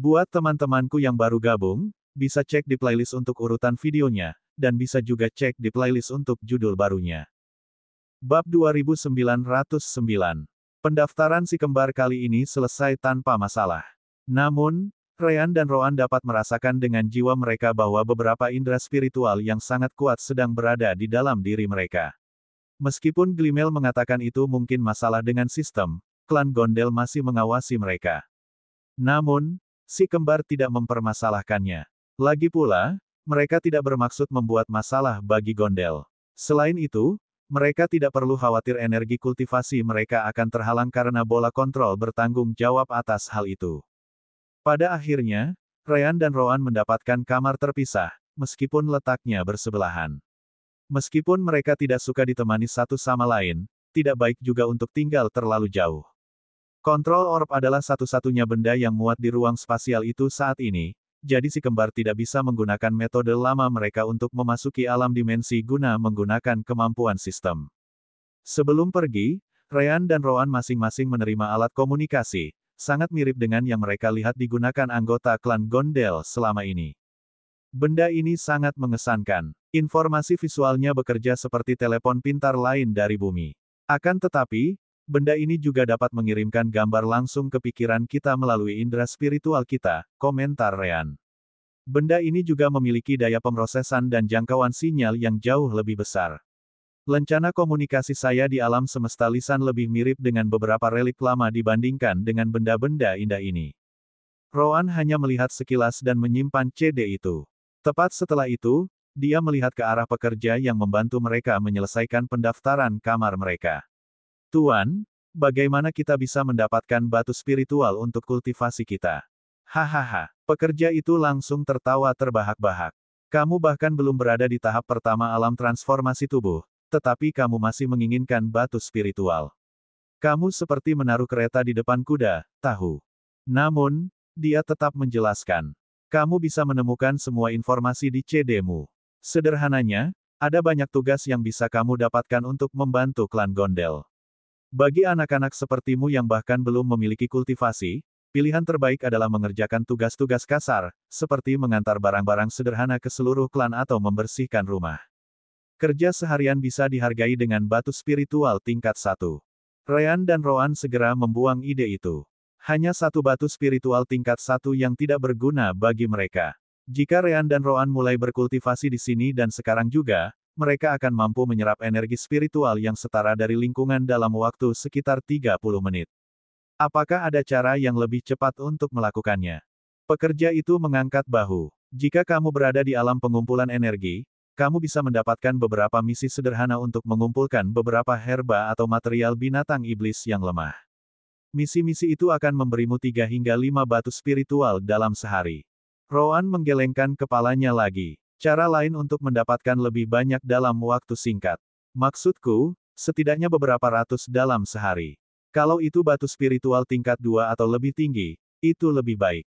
Buat teman-temanku yang baru gabung, bisa cek di playlist untuk urutan videonya, dan bisa juga cek di playlist untuk judul barunya. Bab 2909. Pendaftaran si kembar kali ini selesai tanpa masalah. Namun, Ryan dan Roan dapat merasakan dengan jiwa mereka bahwa beberapa indera spiritual yang sangat kuat sedang berada di dalam diri mereka. Meskipun Glimel mengatakan itu mungkin masalah dengan sistem, klan Gondel masih mengawasi mereka. Namun, si kembar tidak mempermasalahkannya. Lagi pula, mereka tidak bermaksud membuat masalah bagi Gondel. Selain itu, mereka tidak perlu khawatir energi kultivasi mereka akan terhalang karena bola kontrol bertanggung jawab atas hal itu. Pada akhirnya, Ryan dan Roan mendapatkan kamar terpisah, meskipun letaknya bersebelahan. Meskipun mereka tidak suka ditemani satu sama lain, tidak baik juga untuk tinggal terlalu jauh. Kontrol orb adalah satu-satunya benda yang muat di ruang spasial itu saat ini, jadi si kembar tidak bisa menggunakan metode lama mereka untuk memasuki alam dimensi guna menggunakan kemampuan sistem. Sebelum pergi, Ryan dan Roan masing-masing menerima alat komunikasi, sangat mirip dengan yang mereka lihat digunakan anggota klan Gondel selama ini. Benda ini sangat mengesankan. Informasi visualnya bekerja seperti telepon pintar lain dari bumi. Akan tetapi, benda ini juga dapat mengirimkan gambar langsung ke pikiran kita melalui indera spiritual kita, komentar Ryan. Benda ini juga memiliki daya pemrosesan dan jangkauan sinyal yang jauh lebih besar. Lencana komunikasi saya di alam semesta lisan lebih mirip dengan beberapa relik lama dibandingkan dengan benda-benda indah ini. Roan hanya melihat sekilas dan menyimpan CD itu. Tepat setelah itu, dia melihat ke arah pekerja yang membantu mereka menyelesaikan pendaftaran kamar mereka. Tuan, bagaimana kita bisa mendapatkan batu spiritual untuk kultivasi kita? Hahaha, pekerja itu langsung tertawa terbahak-bahak. Kamu bahkan belum berada di tahap pertama alam transformasi tubuh, tetapi kamu masih menginginkan batu spiritual. Kamu seperti menaruh kereta di depan kuda, tahu. Namun, dia tetap menjelaskan. Kamu bisa menemukan semua informasi di CD-mu. Sederhananya, ada banyak tugas yang bisa kamu dapatkan untuk membantu klan Gondel. Bagi anak-anak sepertimu yang bahkan belum memiliki kultivasi, pilihan terbaik adalah mengerjakan tugas-tugas kasar, seperti mengantar barang-barang sederhana ke seluruh klan atau membersihkan rumah. Kerja seharian bisa dihargai dengan batu spiritual tingkat 1. Ryan dan Roan segera membuang ide itu. Hanya satu batu spiritual tingkat 1 yang tidak berguna bagi mereka. Jika Ryan dan Roan mulai berkultivasi di sini dan sekarang juga, mereka akan mampu menyerap energi spiritual yang setara dari lingkungan dalam waktu sekitar 30 menit. Apakah ada cara yang lebih cepat untuk melakukannya? Pekerja itu mengangkat bahu. Jika kamu berada di alam pengumpulan energi, kamu bisa mendapatkan beberapa misi sederhana untuk mengumpulkan beberapa herba atau material binatang iblis yang lemah. Misi-misi itu akan memberimu 3 hingga 5 batu spiritual dalam sehari. Roan menggelengkan kepalanya lagi. Cara lain untuk mendapatkan lebih banyak dalam waktu singkat. Maksudku, setidaknya beberapa ratus dalam sehari. Kalau itu batu spiritual tingkat 2 atau lebih tinggi, itu lebih baik.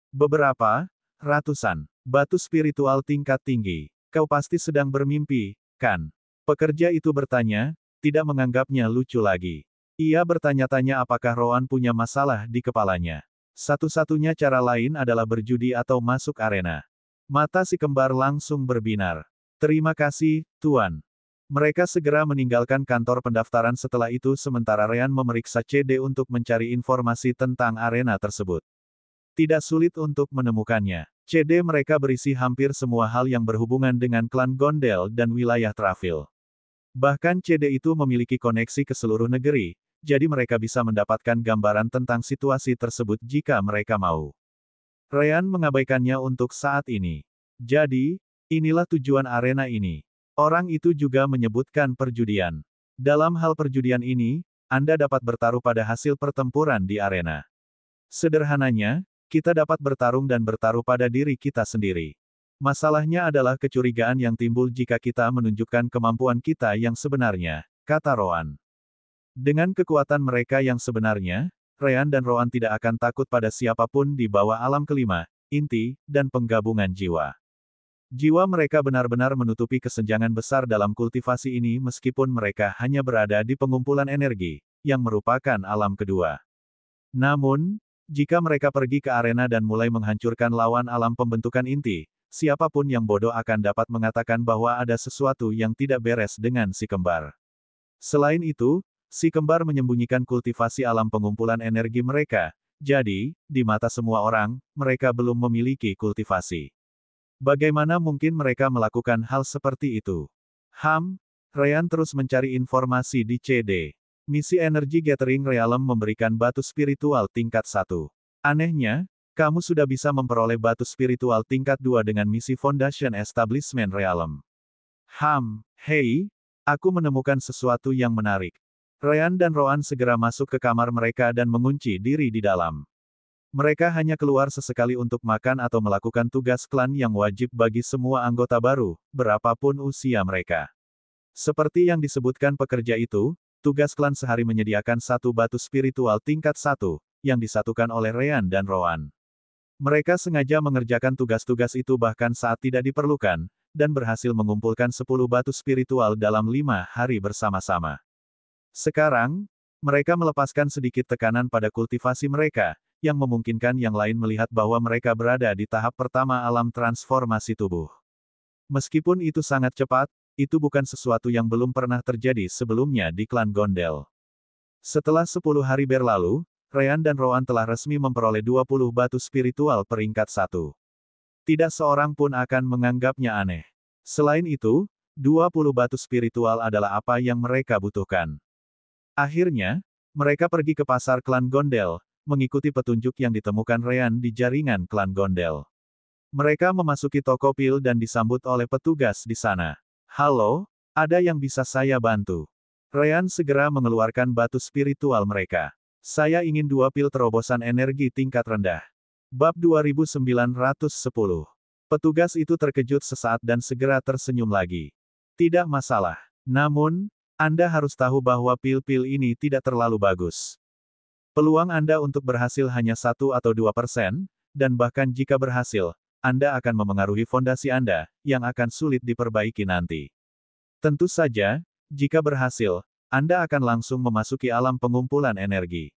Beberapa, ratusan, batu spiritual tingkat tinggi. Kau pasti sedang bermimpi, kan? Pekerja itu bertanya, tidak menganggapnya lucu lagi. Ia bertanya-tanya apakah Roan punya masalah di kepalanya. Satu-satunya cara lain adalah berjudi atau masuk arena. Mata si kembar langsung berbinar. Terima kasih, Tuan. Mereka segera meninggalkan kantor pendaftaran setelah itu sementara Ryan memeriksa CD untuk mencari informasi tentang arena tersebut. Tidak sulit untuk menemukannya. CD mereka berisi hampir semua hal yang berhubungan dengan klan Gondel dan wilayah Travil. Bahkan CD itu memiliki koneksi ke seluruh negeri, jadi mereka bisa mendapatkan gambaran tentang situasi tersebut jika mereka mau. Ryan mengabaikannya untuk saat ini. Jadi, inilah tujuan arena ini. Orang itu juga menyebutkan perjudian. Dalam hal perjudian ini, Anda dapat bertaruh pada hasil pertempuran di arena. Sederhananya, kita dapat bertarung dan bertaruh pada diri kita sendiri. Masalahnya adalah kecurigaan yang timbul jika kita menunjukkan kemampuan kita yang sebenarnya, kata Roan. Dengan kekuatan mereka yang sebenarnya, Ryan dan Roan tidak akan takut pada siapapun di bawah alam kelima, inti, dan penggabungan jiwa. Jiwa mereka benar-benar menutupi kesenjangan besar dalam kultivasi ini meskipun mereka hanya berada di pengumpulan energi, yang merupakan alam kedua. Namun, Jika mereka pergi ke arena dan mulai menghancurkan lawan alam pembentukan inti, siapapun yang bodoh akan dapat mengatakan bahwa ada sesuatu yang tidak beres dengan si kembar. Selain itu, si kembar menyembunyikan kultivasi alam pengumpulan energi mereka, jadi, di mata semua orang, mereka belum memiliki kultivasi. Bagaimana mungkin mereka melakukan hal seperti itu? Ryan terus mencari informasi di CD. Misi Energy Gathering Realm memberikan batu spiritual tingkat 1. Anehnya, kamu sudah bisa memperoleh batu spiritual tingkat 2 dengan misi Foundation Establishment Realm. Hei, aku menemukan sesuatu yang menarik. Ryan dan Roan segera masuk ke kamar mereka dan mengunci diri di dalam. Mereka hanya keluar sesekali untuk makan atau melakukan tugas klan yang wajib bagi semua anggota baru, berapapun usia mereka. Seperti yang disebutkan pekerja itu, tugas klan sehari menyediakan satu batu spiritual tingkat 1, yang disatukan oleh Ryan dan Roan. Mereka sengaja mengerjakan tugas-tugas itu bahkan saat tidak diperlukan, dan berhasil mengumpulkan 10 batu spiritual dalam 5 hari bersama-sama. Sekarang, mereka melepaskan sedikit tekanan pada kultivasi mereka, yang memungkinkan yang lain melihat bahwa mereka berada di tahap pertama alam transformasi tubuh. Meskipun itu sangat cepat, itu bukan sesuatu yang belum pernah terjadi sebelumnya di klan Gondel. Setelah 10 hari berlalu, Ryan dan Roan telah resmi memperoleh 20 batu spiritual peringkat 1. Tidak seorang pun akan menganggapnya aneh. Selain itu, 20 batu spiritual adalah apa yang mereka butuhkan. Akhirnya, mereka pergi ke pasar klan Gondel, mengikuti petunjuk yang ditemukan Ryan di jaringan klan Gondel. Mereka memasuki toko pil dan disambut oleh petugas di sana. Halo, ada yang bisa saya bantu? Ryan segera mengeluarkan batu spiritual mereka. Saya ingin 2 pil terobosan energi tingkat rendah. Bab 2910. Petugas itu terkejut sesaat dan segera tersenyum lagi. Tidak masalah. Namun, Anda harus tahu bahwa pil-pil ini tidak terlalu bagus. Peluang Anda untuk berhasil hanya 1 atau 2%, dan bahkan jika berhasil, Anda akan memengaruhi fondasi Anda, yang akan sulit diperbaiki nanti. Tentu saja, jika berhasil, Anda akan langsung memasuki alam pengumpulan energi.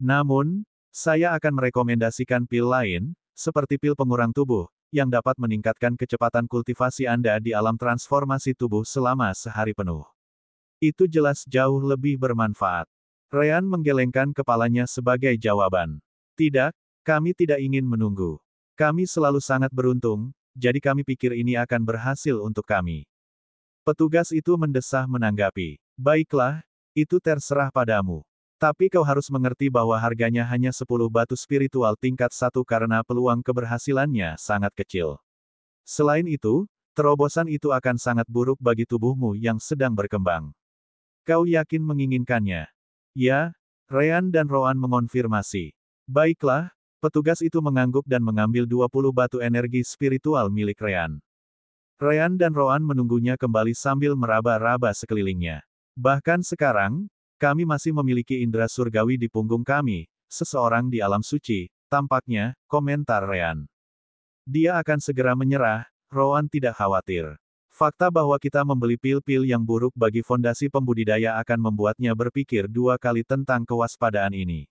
Namun, saya akan merekomendasikan pil lain, seperti pil pengurang tubuh, yang dapat meningkatkan kecepatan kultivasi Anda di alam transformasi tubuh selama sehari penuh. Itu jelas jauh lebih bermanfaat. Ryan menggelengkan kepalanya sebagai jawaban. Tidak, kami tidak ingin menunggu. Kami selalu sangat beruntung, jadi kami pikir ini akan berhasil untuk kami. Petugas itu mendesah menanggapi. Baiklah, itu terserah padamu. Tapi kau harus mengerti bahwa harganya hanya 10 batu spiritual tingkat 1 karena peluang keberhasilannya sangat kecil. Selain itu, terobosan itu akan sangat buruk bagi tubuhmu yang sedang berkembang. Kau yakin menginginkannya? Ya, Ryan dan Roan mengonfirmasi. Baiklah, petugas itu mengangguk dan mengambil 20 batu energi spiritual milik Ryan. Ryan dan Roan menunggunya kembali sambil meraba-raba sekelilingnya. Bahkan sekarang, kami masih memiliki indera surgawi di punggung kami, seseorang di alam suci, tampaknya, komentar Ryan. Dia akan segera menyerah, Roan tidak khawatir. Fakta bahwa kita membeli pil-pil yang buruk bagi fondasi pembudidaya akan membuatnya berpikir 2 kali tentang kewaspadaan ini.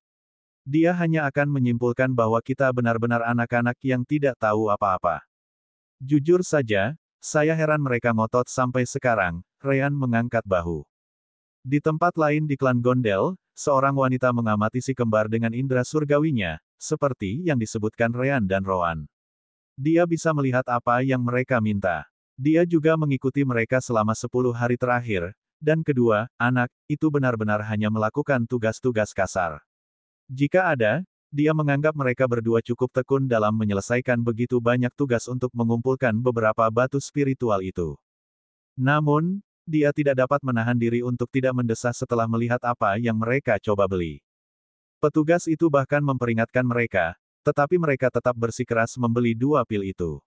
Dia hanya akan menyimpulkan bahwa kita benar-benar anak-anak yang tidak tahu apa-apa. Jujur saja, saya heran mereka ngotot sampai sekarang, Ryan mengangkat bahu. Di tempat lain di klan Gondel, seorang wanita mengamati si kembar dengan indera surgawinya, seperti yang disebutkan Ryan dan Roan. Dia bisa melihat apa yang mereka minta. Dia juga mengikuti mereka selama 10 hari terakhir, dan kedua, anak, itu benar-benar hanya melakukan tugas-tugas kasar. Jika ada, dia menganggap mereka berdua cukup tekun dalam menyelesaikan begitu banyak tugas untuk mengumpulkan beberapa batu spiritual itu. Namun, dia tidak dapat menahan diri untuk tidak mendesah setelah melihat apa yang mereka coba beli. Petugas itu bahkan memperingatkan mereka, tetapi mereka tetap bersikeras membeli 2 pil itu.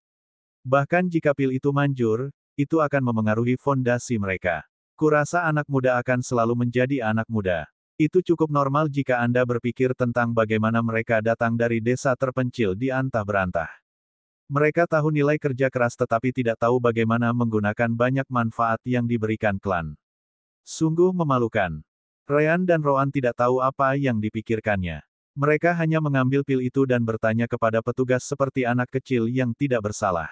Bahkan jika pil itu manjur, itu akan memengaruhi fondasi mereka. Kurasa anak muda akan selalu menjadi anak muda. Itu cukup normal jika Anda berpikir tentang bagaimana mereka datang dari desa terpencil di antah berantah. Mereka tahu nilai kerja keras tetapi tidak tahu bagaimana menggunakan banyak manfaat yang diberikan klan. Sungguh memalukan. Ryan dan Roan tidak tahu apa yang dipikirkannya. Mereka hanya mengambil pil itu dan bertanya kepada petugas seperti anak kecil yang tidak bersalah.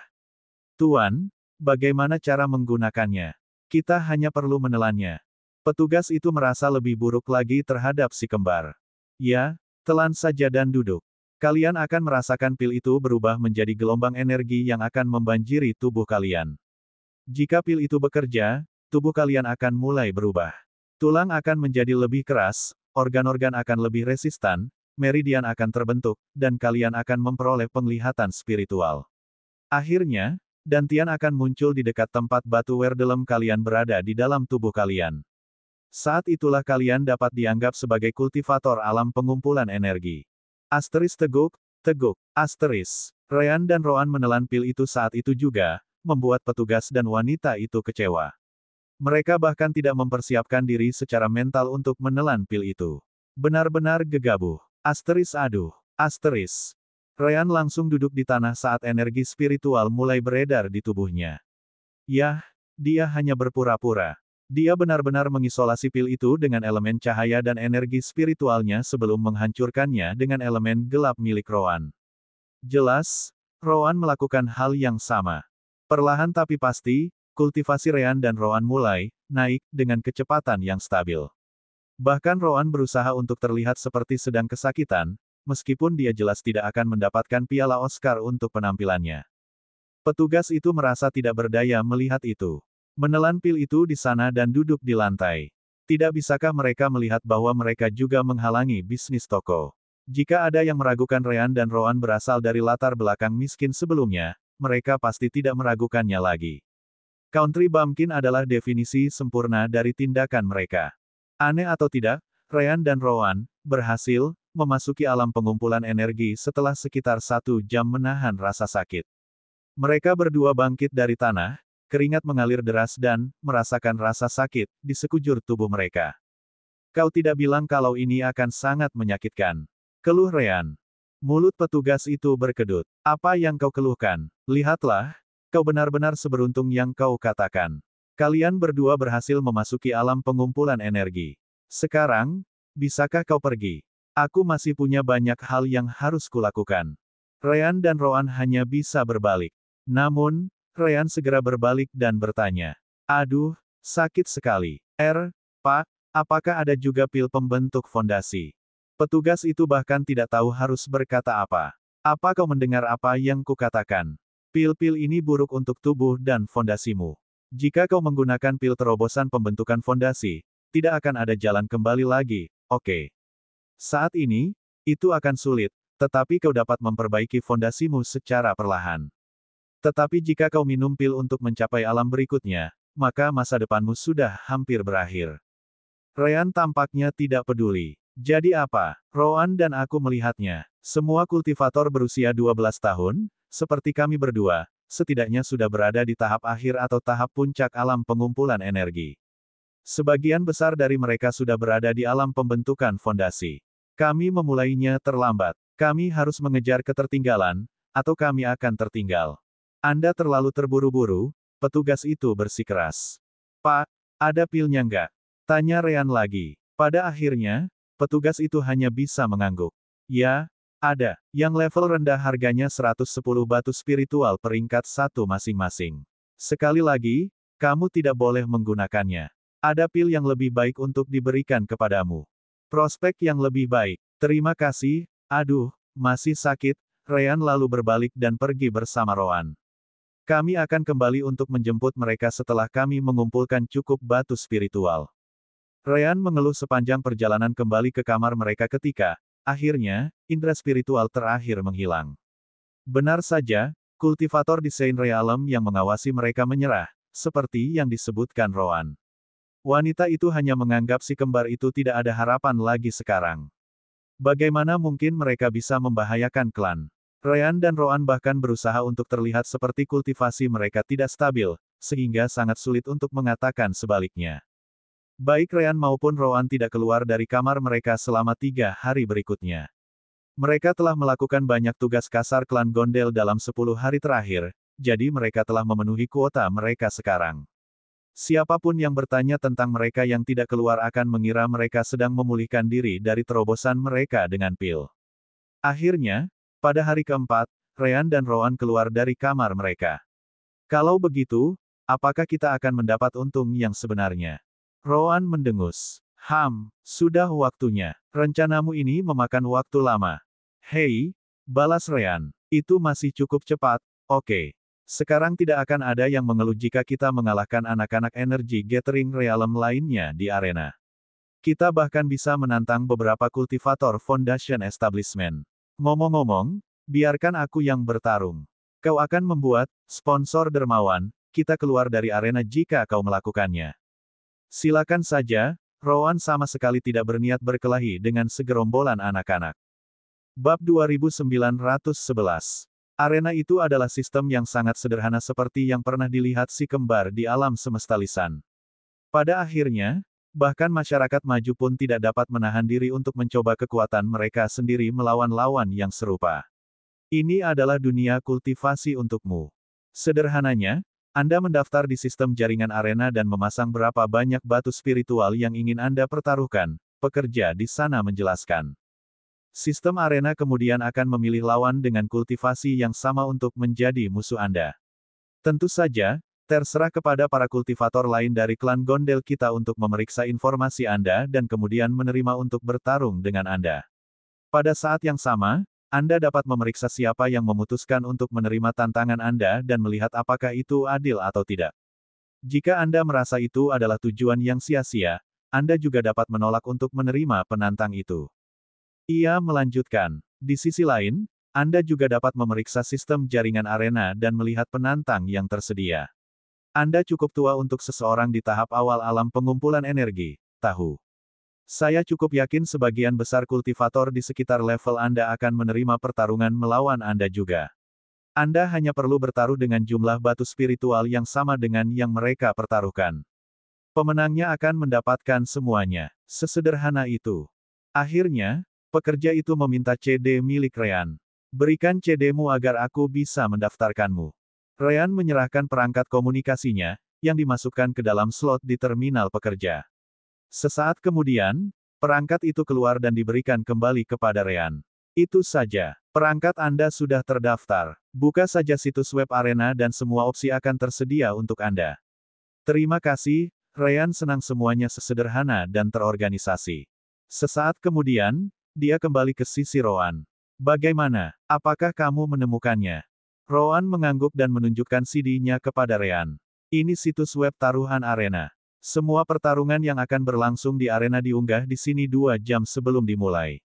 Tuan, bagaimana cara menggunakannya? Kita hanya perlu menelannya. Petugas itu merasa lebih buruk lagi terhadap si kembar. Ya, telan saja dan duduk. Kalian akan merasakan pil itu berubah menjadi gelombang energi yang akan membanjiri tubuh kalian. Jika pil itu bekerja, tubuh kalian akan mulai berubah. Tulang akan menjadi lebih keras, organ-organ akan lebih resistan, meridian akan terbentuk, dan kalian akan memperoleh penglihatan spiritual. Akhirnya, dantian akan muncul di dekat tempat batu werdelem kalian berada di dalam tubuh kalian. Saat itulah kalian dapat dianggap sebagai kultivator alam pengumpulan energi. Asteris teguk, asteris. Ryan dan Roan menelan pil itu saat itu juga, membuat petugas dan wanita itu kecewa. Mereka bahkan tidak mempersiapkan diri secara mental untuk menelan pil itu. Benar-benar gegabah. Asteris aduh. Asteris. Ryan langsung duduk di tanah saat energi spiritual mulai beredar di tubuhnya. Yah, dia hanya berpura-pura. Dia benar-benar mengisolasi pil itu dengan elemen cahaya dan energi spiritualnya sebelum menghancurkannya dengan elemen gelap milik Roan. Jelas, Roan melakukan hal yang sama. Perlahan tapi pasti, kultivasi Ryan dan Roan mulai naik dengan kecepatan yang stabil. Bahkan Roan berusaha untuk terlihat seperti sedang kesakitan, meskipun dia jelas tidak akan mendapatkan piala Oscar untuk penampilannya. Petugas itu merasa tidak berdaya melihat itu. Menelan pil itu di sana dan duduk di lantai. Tidak bisakah mereka melihat bahwa mereka juga menghalangi bisnis toko? Jika ada yang meragukan Ryan dan Roan berasal dari latar belakang miskin sebelumnya, mereka pasti tidak meragukannya lagi. Country bumpkin adalah definisi sempurna dari tindakan mereka. Aneh atau tidak, Ryan dan Roan berhasil memasuki alam pengumpulan energi setelah sekitar 1 jam menahan rasa sakit. Mereka berdua bangkit dari tanah, keringat mengalir deras dan merasakan rasa sakit di sekujur tubuh mereka. Kau tidak bilang kalau ini akan sangat menyakitkan. Keluh Ryan. Mulut petugas itu berkedut. Apa yang kau keluhkan? Lihatlah, kau benar-benar seberuntung yang kau katakan. Kalian berdua berhasil memasuki alam pengumpulan energi. Sekarang, bisakah kau pergi? Aku masih punya banyak hal yang harus kulakukan. Ryan dan Roan hanya bisa berbalik. Namun, Ryan segera berbalik dan bertanya. Aduh, sakit sekali. Pak, apakah ada juga pil pembentuk fondasi? Petugas itu bahkan tidak tahu harus berkata apa. Apa kau mendengar apa yang kukatakan? Pil-pil ini buruk untuk tubuh dan fondasimu. Jika kau menggunakan pil terobosan pembentukan fondasi, tidak akan ada jalan kembali lagi, oke. Saat ini, itu akan sulit, tetapi kau dapat memperbaiki fondasimu secara perlahan. Tetapi jika kau minum pil untuk mencapai alam berikutnya, maka masa depanmu sudah hampir berakhir. Ryan tampaknya tidak peduli. Jadi apa? Roan dan aku melihatnya. Semua kultivator berusia 12 tahun, seperti kami berdua, setidaknya sudah berada di tahap akhir atau tahap puncak alam pengumpulan energi. Sebagian besar dari mereka sudah berada di alam pembentukan fondasi. Kami memulainya terlambat. Kami harus mengejar ketertinggalan, atau kami akan tertinggal. Anda terlalu terburu-buru, petugas itu bersikeras. Pak, ada pilnya nggak? Tanya Ryan lagi. Pada akhirnya, petugas itu hanya bisa mengangguk. Ya, ada. Yang level rendah harganya 110 batu spiritual peringkat 1 masing-masing. Sekali lagi, kamu tidak boleh menggunakannya. Ada pil yang lebih baik untuk diberikan kepadamu. Prospek yang lebih baik. Terima kasih, aduh, masih sakit. Ryan lalu berbalik dan pergi bersama Roan. Kami akan kembali untuk menjemput mereka setelah kami mengumpulkan cukup batu spiritual. Ryan mengeluh sepanjang perjalanan kembali ke kamar mereka ketika, akhirnya, indera spiritual terakhir menghilang. Benar saja, kultivator di Saint Realm yang mengawasi mereka menyerah, seperti yang disebutkan Roan. Wanita itu hanya menganggap si kembar itu tidak ada harapan lagi sekarang. Bagaimana mungkin mereka bisa membahayakan klan? Ryan dan Roan bahkan berusaha untuk terlihat seperti kultivasi mereka tidak stabil, sehingga sangat sulit untuk mengatakan sebaliknya. Baik Ryan maupun Roan tidak keluar dari kamar mereka selama 3 hari berikutnya. Mereka telah melakukan banyak tugas kasar klan Gondel dalam 10 hari terakhir, jadi mereka telah memenuhi kuota mereka sekarang. Siapapun yang bertanya tentang mereka yang tidak keluar akan mengira mereka sedang memulihkan diri dari terobosan mereka dengan pil. Akhirnya, pada hari keempat, Ryan dan Rowan keluar dari kamar mereka. Kalau begitu, apakah kita akan mendapat untung yang sebenarnya? Rowan mendengus. Sudah waktunya. Rencanamu ini memakan waktu lama. Hei, balas Ryan. Itu masih cukup cepat, oke. Sekarang tidak akan ada yang mengeluh jika kita mengalahkan anak-anak energi Gathering Realm lainnya di arena. Kita bahkan bisa menantang beberapa kultivator Foundation Establishment. Ngomong-ngomong, biarkan aku yang bertarung. Kau akan membuat sponsor dermawan kita keluar dari arena jika kau melakukannya. Silakan saja, Rowan sama sekali tidak berniat berkelahi dengan segerombolan anak-anak. Bab 2911. Arena itu adalah sistem yang sangat sederhana seperti yang pernah dilihat si kembar di alam semesta lisan. Pada akhirnya, bahkan masyarakat maju pun tidak dapat menahan diri untuk mencoba kekuatan mereka sendiri melawan lawan yang serupa. Ini adalah dunia kultivasi untukmu. Sederhananya, Anda mendaftar di sistem jaringan arena dan memasang berapa banyak batu spiritual yang ingin Anda pertaruhkan, pekerja di sana menjelaskan. Sistem arena kemudian akan memilih lawan dengan kultivasi yang sama untuk menjadi musuh Anda. Tentu saja, terserah kepada para kultivator lain dari klan Gondel kita untuk memeriksa informasi Anda dan kemudian menerima untuk bertarung dengan Anda. Pada saat yang sama, Anda dapat memeriksa siapa yang memutuskan untuk menerima tantangan Anda dan melihat apakah itu adil atau tidak. Jika Anda merasa itu adalah tujuan yang sia-sia, Anda juga dapat menolak untuk menerima penantang itu. Ia melanjutkan, di sisi lain, Anda juga dapat memeriksa sistem jaringan arena dan melihat penantang yang tersedia. Anda cukup tua untuk seseorang di tahap awal alam pengumpulan energi, tahu. Saya cukup yakin sebagian besar kultivator di sekitar level Anda akan menerima pertarungan melawan Anda juga. Anda hanya perlu bertaruh dengan jumlah batu spiritual yang sama dengan yang mereka pertaruhkan. Pemenangnya akan mendapatkan semuanya. Sesederhana itu. Akhirnya, pekerja itu meminta CD milik Ryan. Berikan CD-mu agar aku bisa mendaftarkanmu. Ryan menyerahkan perangkat komunikasinya, yang dimasukkan ke dalam slot di terminal pekerja. Sesaat kemudian, perangkat itu keluar dan diberikan kembali kepada Ryan. Itu saja. Perangkat Anda sudah terdaftar. Buka saja situs web arena dan semua opsi akan tersedia untuk Anda. Terima kasih, Ryan senang semuanya sesederhana dan terorganisasi. Sesaat kemudian, dia kembali ke sisi Rowan. Bagaimana? Apakah kamu menemukannya? Rowan mengangguk dan menunjukkan CD-nya kepada Ryan. Ini situs web taruhan arena. Semua pertarungan yang akan berlangsung di arena diunggah di sini 2 jam sebelum dimulai.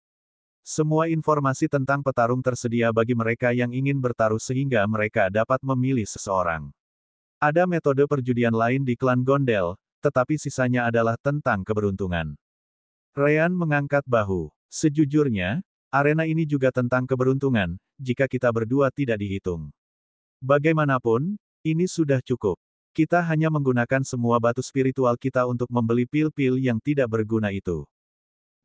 Semua informasi tentang petarung tersedia bagi mereka yang ingin bertaruh sehingga mereka dapat memilih seseorang. Ada metode perjudian lain di klan Gondel, tetapi sisanya adalah tentang keberuntungan. Ryan mengangkat bahu. Sejujurnya, arena ini juga tentang keberuntungan, jika kita berdua tidak dihitung. Bagaimanapun, ini sudah cukup. Kita hanya menggunakan semua batu spiritual kita untuk membeli pil-pil yang tidak berguna itu.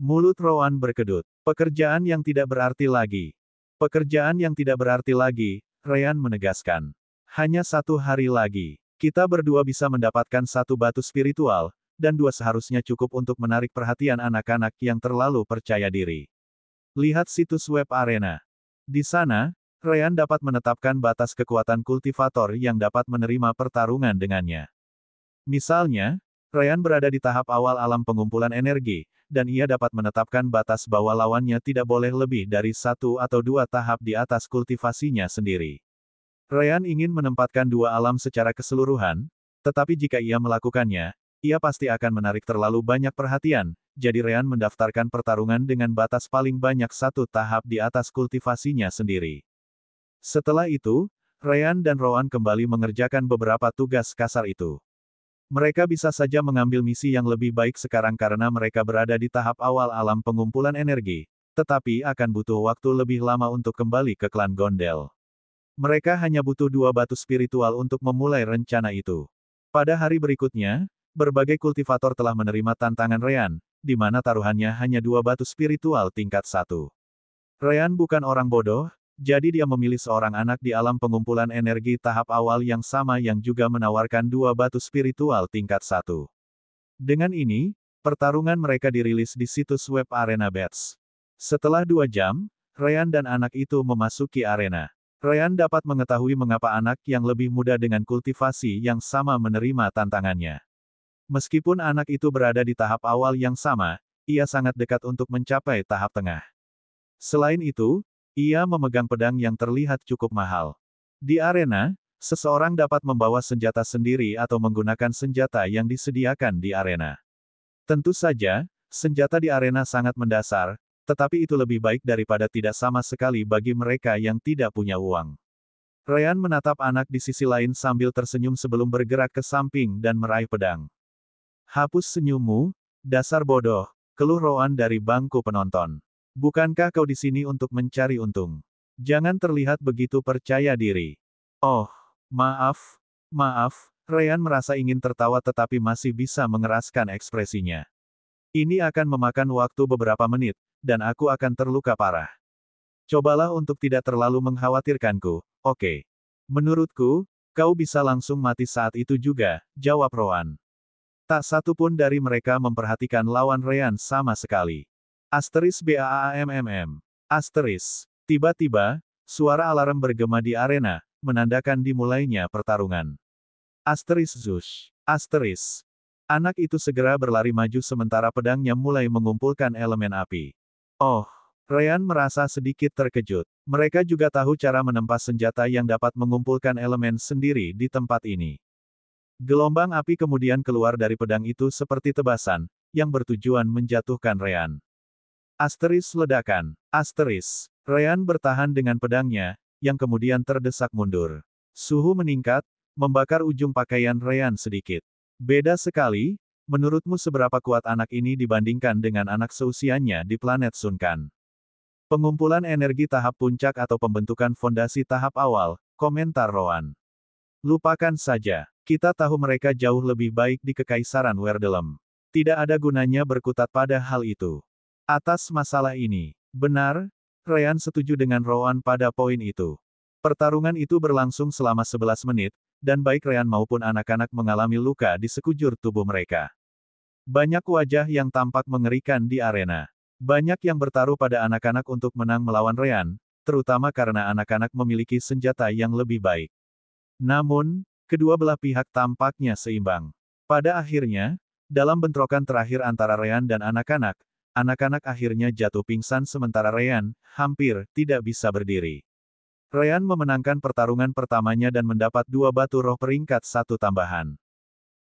Mulut Rowan berkedut. Pekerjaan yang tidak berarti lagi. Pekerjaan yang tidak berarti lagi, Ryan menegaskan. Hanya 1 hari lagi. Kita berdua bisa mendapatkan 1 batu spiritual, dan 2 seharusnya cukup untuk menarik perhatian anak-anak yang terlalu percaya diri. Lihat situs web arena. Di sana, Ryan dapat menetapkan batas kekuatan kultivator yang dapat menerima pertarungan dengannya. Misalnya, Ryan berada di tahap awal alam pengumpulan energi, dan ia dapat menetapkan batas bahwa lawannya tidak boleh lebih dari 1 atau 2 tahap di atas kultivasinya sendiri. Ryan ingin menempatkan 2 alam secara keseluruhan, tetapi jika ia melakukannya, ia pasti akan menarik terlalu banyak perhatian, jadi Ryan mendaftarkan pertarungan dengan batas paling banyak 1 tahap di atas kultivasinya sendiri. Setelah itu, Ryan dan Rowan kembali mengerjakan beberapa tugas kasar itu. Mereka bisa saja mengambil misi yang lebih baik sekarang karena mereka berada di tahap awal alam pengumpulan energi, tetapi akan butuh waktu lebih lama untuk kembali ke klan Gondel. Mereka hanya butuh 2 batu spiritual untuk memulai rencana itu. Pada hari berikutnya, berbagai kultivator telah menerima tantangan Ryan, di mana taruhannya hanya 2 batu spiritual tingkat 1. Ryan bukan orang bodoh, Jadi dia memilih seorang anak di alam pengumpulan energi tahap awal yang sama yang juga menawarkan 2 batu spiritual tingkat 1. Dengan ini, pertarungan mereka dirilis di situs web Arena Bets. Setelah 2 jam, Ryan dan anak itu memasuki arena. Ryan dapat mengetahui mengapa anak yang lebih muda dengan kultivasi yang sama menerima tantangannya. Meskipun anak itu berada di tahap awal yang sama, ia sangat dekat untuk mencapai tahap tengah. Selain itu, ia memegang pedang yang terlihat cukup mahal. Di arena, seseorang dapat membawa senjata sendiri atau menggunakan senjata yang disediakan di arena. Tentu saja, senjata di arena sangat mendasar, tetapi itu lebih baik daripada tidak sama sekali bagi mereka yang tidak punya uang. Ryan menatap anak di sisi lain sambil tersenyum sebelum bergerak ke samping dan meraih pedang. "Hapus senyummu, dasar bodoh," keluh Rowan dari bangku penonton. "Bukankah kau di sini untuk mencari untung? Jangan terlihat begitu percaya diri." "Oh, maaf, maaf," Ryan merasa ingin tertawa tetapi masih bisa mengeraskan ekspresinya. "Ini akan memakan waktu beberapa menit, dan aku akan terluka parah. Cobalah untuk tidak terlalu mengkhawatirkanku, oke? Menurutku, kau bisa langsung mati saat itu juga," jawab Rowan. Tak satu pun dari mereka memperhatikan lawan Ryan sama sekali. *BAAMMM. Tiba-tiba, suara alarm bergema di arena, menandakan dimulainya pertarungan. *Zush. Anak itu segera berlari maju sementara pedangnya mulai mengumpulkan elemen api. Oh, Ryan merasa sedikit terkejut. Mereka juga tahu cara menempas senjata yang dapat mengumpulkan elemen sendiri di tempat ini. Gelombang api kemudian keluar dari pedang itu seperti tebasan, yang bertujuan menjatuhkan Ryan. Ledakan. Ryan bertahan dengan pedangnya, yang kemudian terdesak mundur. Suhu meningkat, membakar ujung pakaian Ryan sedikit. Beda sekali, menurutmu seberapa kuat anak ini dibandingkan dengan anak seusianya di planet Sunkan? Pengumpulan energi tahap puncak atau pembentukan fondasi tahap awal, komentar Rowan. Lupakan saja. Kita tahu mereka jauh lebih baik di Kekaisaran Werdelem. Tidak ada gunanya berkutat pada hal itu. Atas masalah ini, benar, Ryan setuju dengan Rowan pada poin itu. Pertarungan itu berlangsung selama 11 menit, dan baik Ryan maupun anak-anak mengalami luka di sekujur tubuh mereka. Banyak wajah yang tampak mengerikan di arena. Banyak yang bertaruh pada anak-anak untuk menang melawan Ryan, terutama karena anak-anak memiliki senjata yang lebih baik. Namun, kedua belah pihak tampaknya seimbang. Pada akhirnya, dalam bentrokan terakhir antara Ryan dan anak-anak, anak-anak akhirnya jatuh pingsan sementara Ryan, hampir, tidak bisa berdiri. Ryan memenangkan pertarungan pertamanya dan mendapat 2 batu roh peringkat 1 tambahan.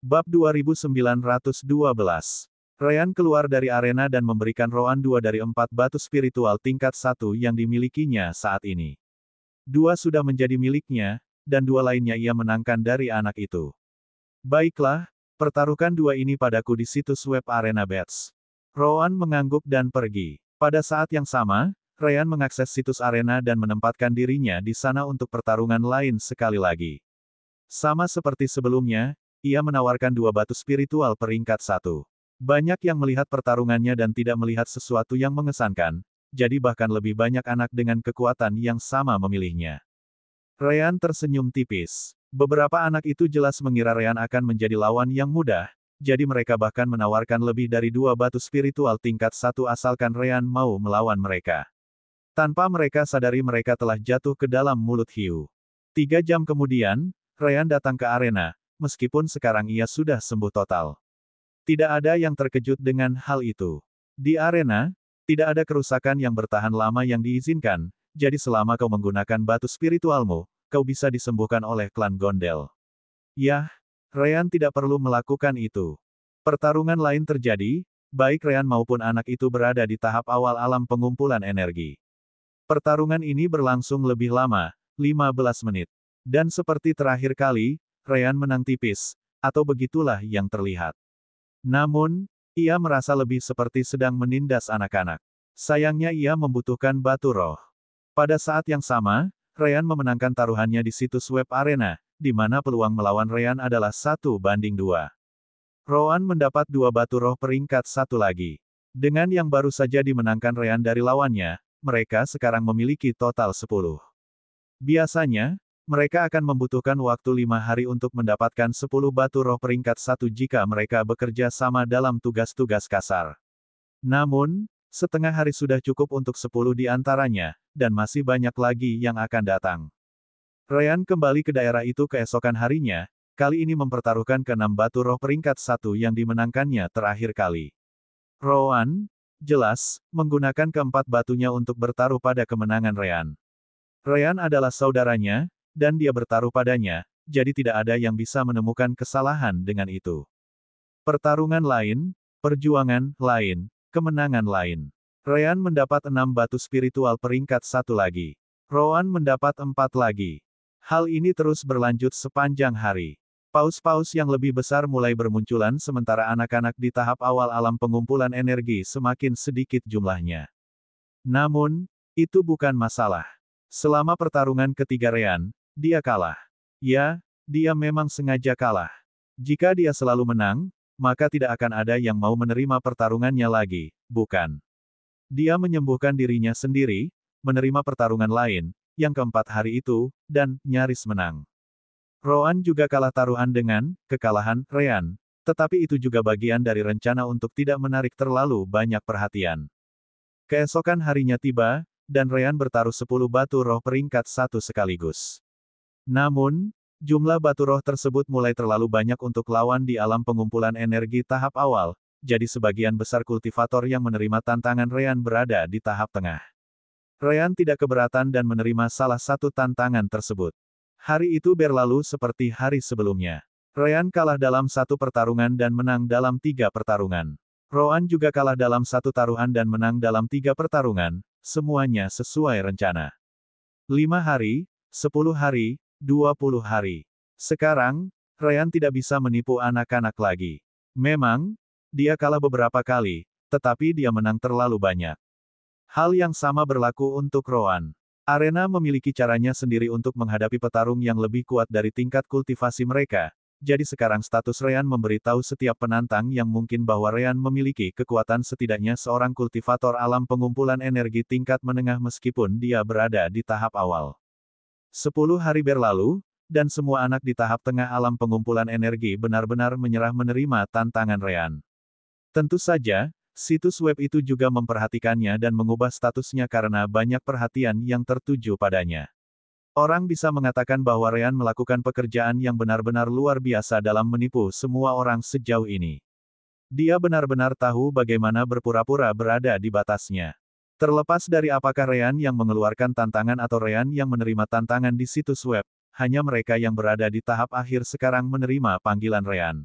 Bab 2912. Ryan keluar dari arena dan memberikan Rowan 2 dari 4 batu spiritual tingkat 1 yang dimilikinya saat ini. 2 sudah menjadi miliknya, dan 2 lainnya ia menangkan dari anak itu. "Baiklah, pertaruhkan 2 ini padaku di situs web Arena Bets." Rowan mengangguk dan pergi. Pada saat yang sama, Ryan mengakses situs arena dan menempatkan dirinya di sana untuk pertarungan lain sekali lagi. Sama seperti sebelumnya, ia menawarkan 2 batu spiritual peringkat 1. Banyak yang melihat pertarungannya dan tidak melihat sesuatu yang mengesankan, jadi bahkan lebih banyak anak dengan kekuatan yang sama memilihnya. Ryan tersenyum tipis. Beberapa anak itu jelas mengira Ryan akan menjadi lawan yang mudah, jadi mereka bahkan menawarkan lebih dari 2 batu spiritual tingkat 1 asalkan Ryan mau melawan mereka. Tanpa mereka sadari mereka telah jatuh ke dalam mulut hiu. 3 jam kemudian, Ryan datang ke arena, meskipun sekarang ia sudah sembuh total. Tidak ada yang terkejut dengan hal itu. Di arena, tidak ada kerusakan yang bertahan lama yang diizinkan, jadi selama kau menggunakan batu spiritualmu, kau bisa disembuhkan oleh klan Gondel. Yah, Ryan tidak perlu melakukan itu. Pertarungan lain terjadi, baik Ryan maupun anak itu berada di tahap awal alam pengumpulan energi. Pertarungan ini berlangsung lebih lama, 15 menit. Dan seperti terakhir kali, Ryan menang tipis, atau begitulah yang terlihat. Namun, ia merasa lebih seperti sedang menindas anak-anak. Sayangnya ia membutuhkan batu roh. Pada saat yang sama, Ryan memenangkan taruhannya di situs web arena, di mana peluang melawan Ryan adalah 1:2. Rowan mendapat 2 batu roh peringkat 1 lagi. Dengan yang baru saja dimenangkan Ryan dari lawannya, mereka sekarang memiliki total 10. Biasanya, mereka akan membutuhkan waktu 5 hari untuk mendapatkan 10 batu roh peringkat 1 jika mereka bekerja sama dalam tugas-tugas kasar. Namun, setengah hari sudah cukup untuk 10 di antaranya, dan masih banyak lagi yang akan datang. Ryan kembali ke daerah itu keesokan harinya, kali ini mempertaruhkan ke-6 batu roh peringkat 1 yang dimenangkannya terakhir kali. Rowan, jelas, menggunakan keempat batunya untuk bertaruh pada kemenangan Ryan. Ryan adalah saudaranya, dan dia bertaruh padanya, jadi tidak ada yang bisa menemukan kesalahan dengan itu. Pertarungan lain, perjuangan lain, kemenangan lain. Ryan mendapat 6 batu spiritual peringkat 1 lagi. Rowan mendapat 4 lagi. Hal ini terus berlanjut sepanjang hari. Paus-paus yang lebih besar mulai bermunculan sementara anak-anak di tahap awal alam pengumpulan energi semakin sedikit jumlahnya. Namun, itu bukan masalah. Selama pertarungan ketiga Ryan, dia kalah. Ya, dia memang sengaja kalah. Jika dia selalu menang, maka tidak akan ada yang mau menerima pertarungannya lagi, bukan? Dia menyembuhkan dirinya sendiri, menerima pertarungan lain, yang keempat hari itu, dan nyaris menang. Rowan juga kalah taruhan dengan kekalahan Ryan, tetapi itu juga bagian dari rencana untuk tidak menarik terlalu banyak perhatian. Keesokan harinya tiba, dan Ryan bertaruh 10 batu roh peringkat 1 sekaligus. Namun, jumlah batu roh tersebut mulai terlalu banyak untuk lawan di alam pengumpulan energi tahap awal, jadi sebagian besar kultivator yang menerima tantangan Ryan berada di tahap tengah. Ryan tidak keberatan dan menerima salah satu tantangan tersebut. Hari itu berlalu seperti hari sebelumnya. Ryan kalah dalam 1 pertarungan dan menang dalam 3 pertarungan. Rowan juga kalah dalam 1 taruhan dan menang dalam 3 pertarungan, semuanya sesuai rencana. 5 hari, 10 hari, 20 hari. Sekarang, Ryan tidak bisa menipu anak-anak lagi. Memang, dia kalah beberapa kali, tetapi dia menang terlalu banyak. Hal yang sama berlaku untuk Rowan. Arena memiliki caranya sendiri untuk menghadapi petarung yang lebih kuat dari tingkat kultivasi mereka, jadi sekarang status Ryan memberitahu setiap penantang yang mungkin bahwa Ryan memiliki kekuatan setidaknya seorang kultivator alam pengumpulan energi tingkat menengah meskipun dia berada di tahap awal. 10 hari berlalu, dan semua anak di tahap tengah alam pengumpulan energi benar-benar menyerah menerima tantangan Ryan. Tentu saja, situs web itu juga memperhatikannya dan mengubah statusnya karena banyak perhatian yang tertuju padanya. Orang bisa mengatakan bahwa Ryan melakukan pekerjaan yang benar-benar luar biasa dalam menipu semua orang sejauh ini. Dia benar-benar tahu bagaimana berpura-pura berada di batasnya. Terlepas dari apakah Ryan yang mengeluarkan tantangan atau Ryan yang menerima tantangan di situs web, hanya mereka yang berada di tahap akhir sekarang menerima panggilan Ryan.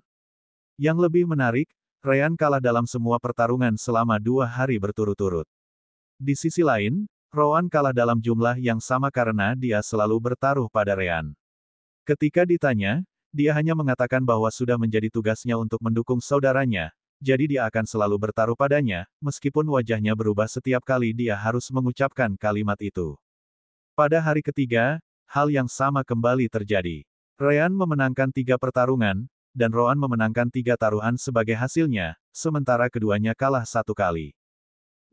Yang lebih menarik, Ryan kalah dalam semua pertarungan selama 2 hari berturut-turut. Di sisi lain, Rowan kalah dalam jumlah yang sama karena dia selalu bertaruh pada Ryan. Ketika ditanya, dia hanya mengatakan bahwa sudah menjadi tugasnya untuk mendukung saudaranya, jadi dia akan selalu bertaruh padanya, meskipun wajahnya berubah setiap kali dia harus mengucapkan kalimat itu. Pada hari ketiga, hal yang sama kembali terjadi. Ryan memenangkan 3 pertarungan, dan Rowan memenangkan 3 taruhan sebagai hasilnya, sementara keduanya kalah 1 kali.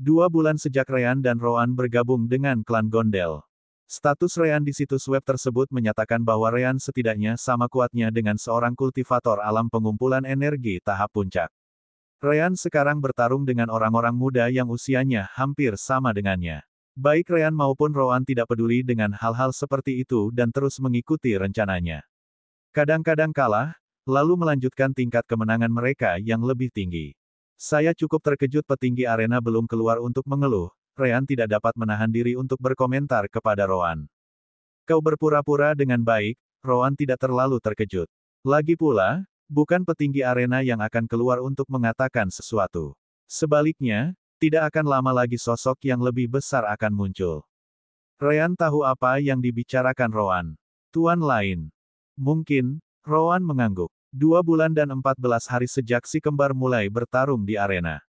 2 bulan sejak Ryan dan Rowan bergabung dengan klan Gondel. Status Ryan di situs web tersebut menyatakan bahwa Ryan setidaknya sama kuatnya dengan seorang kultivator alam pengumpulan energi tahap puncak. Ryan sekarang bertarung dengan orang-orang muda yang usianya hampir sama dengannya. Baik Ryan maupun Rowan tidak peduli dengan hal-hal seperti itu dan terus mengikuti rencananya. Kadang-kadang kalah, lalu melanjutkan tingkat kemenangan mereka yang lebih tinggi. Saya cukup terkejut petinggi arena belum keluar untuk mengeluh, Ryan tidak dapat menahan diri untuk berkomentar kepada Rowan. Kau berpura-pura dengan baik, Rowan tidak terlalu terkejut. Lagi pula, bukan petinggi arena yang akan keluar untuk mengatakan sesuatu. Sebaliknya, tidak akan lama lagi sosok yang lebih besar akan muncul. Ryan tahu apa yang dibicarakan Rowan. Tuan lain. Mungkin, Rowan mengangguk. 2 bulan dan 14 hari sejak si kembar mulai bertarung di arena.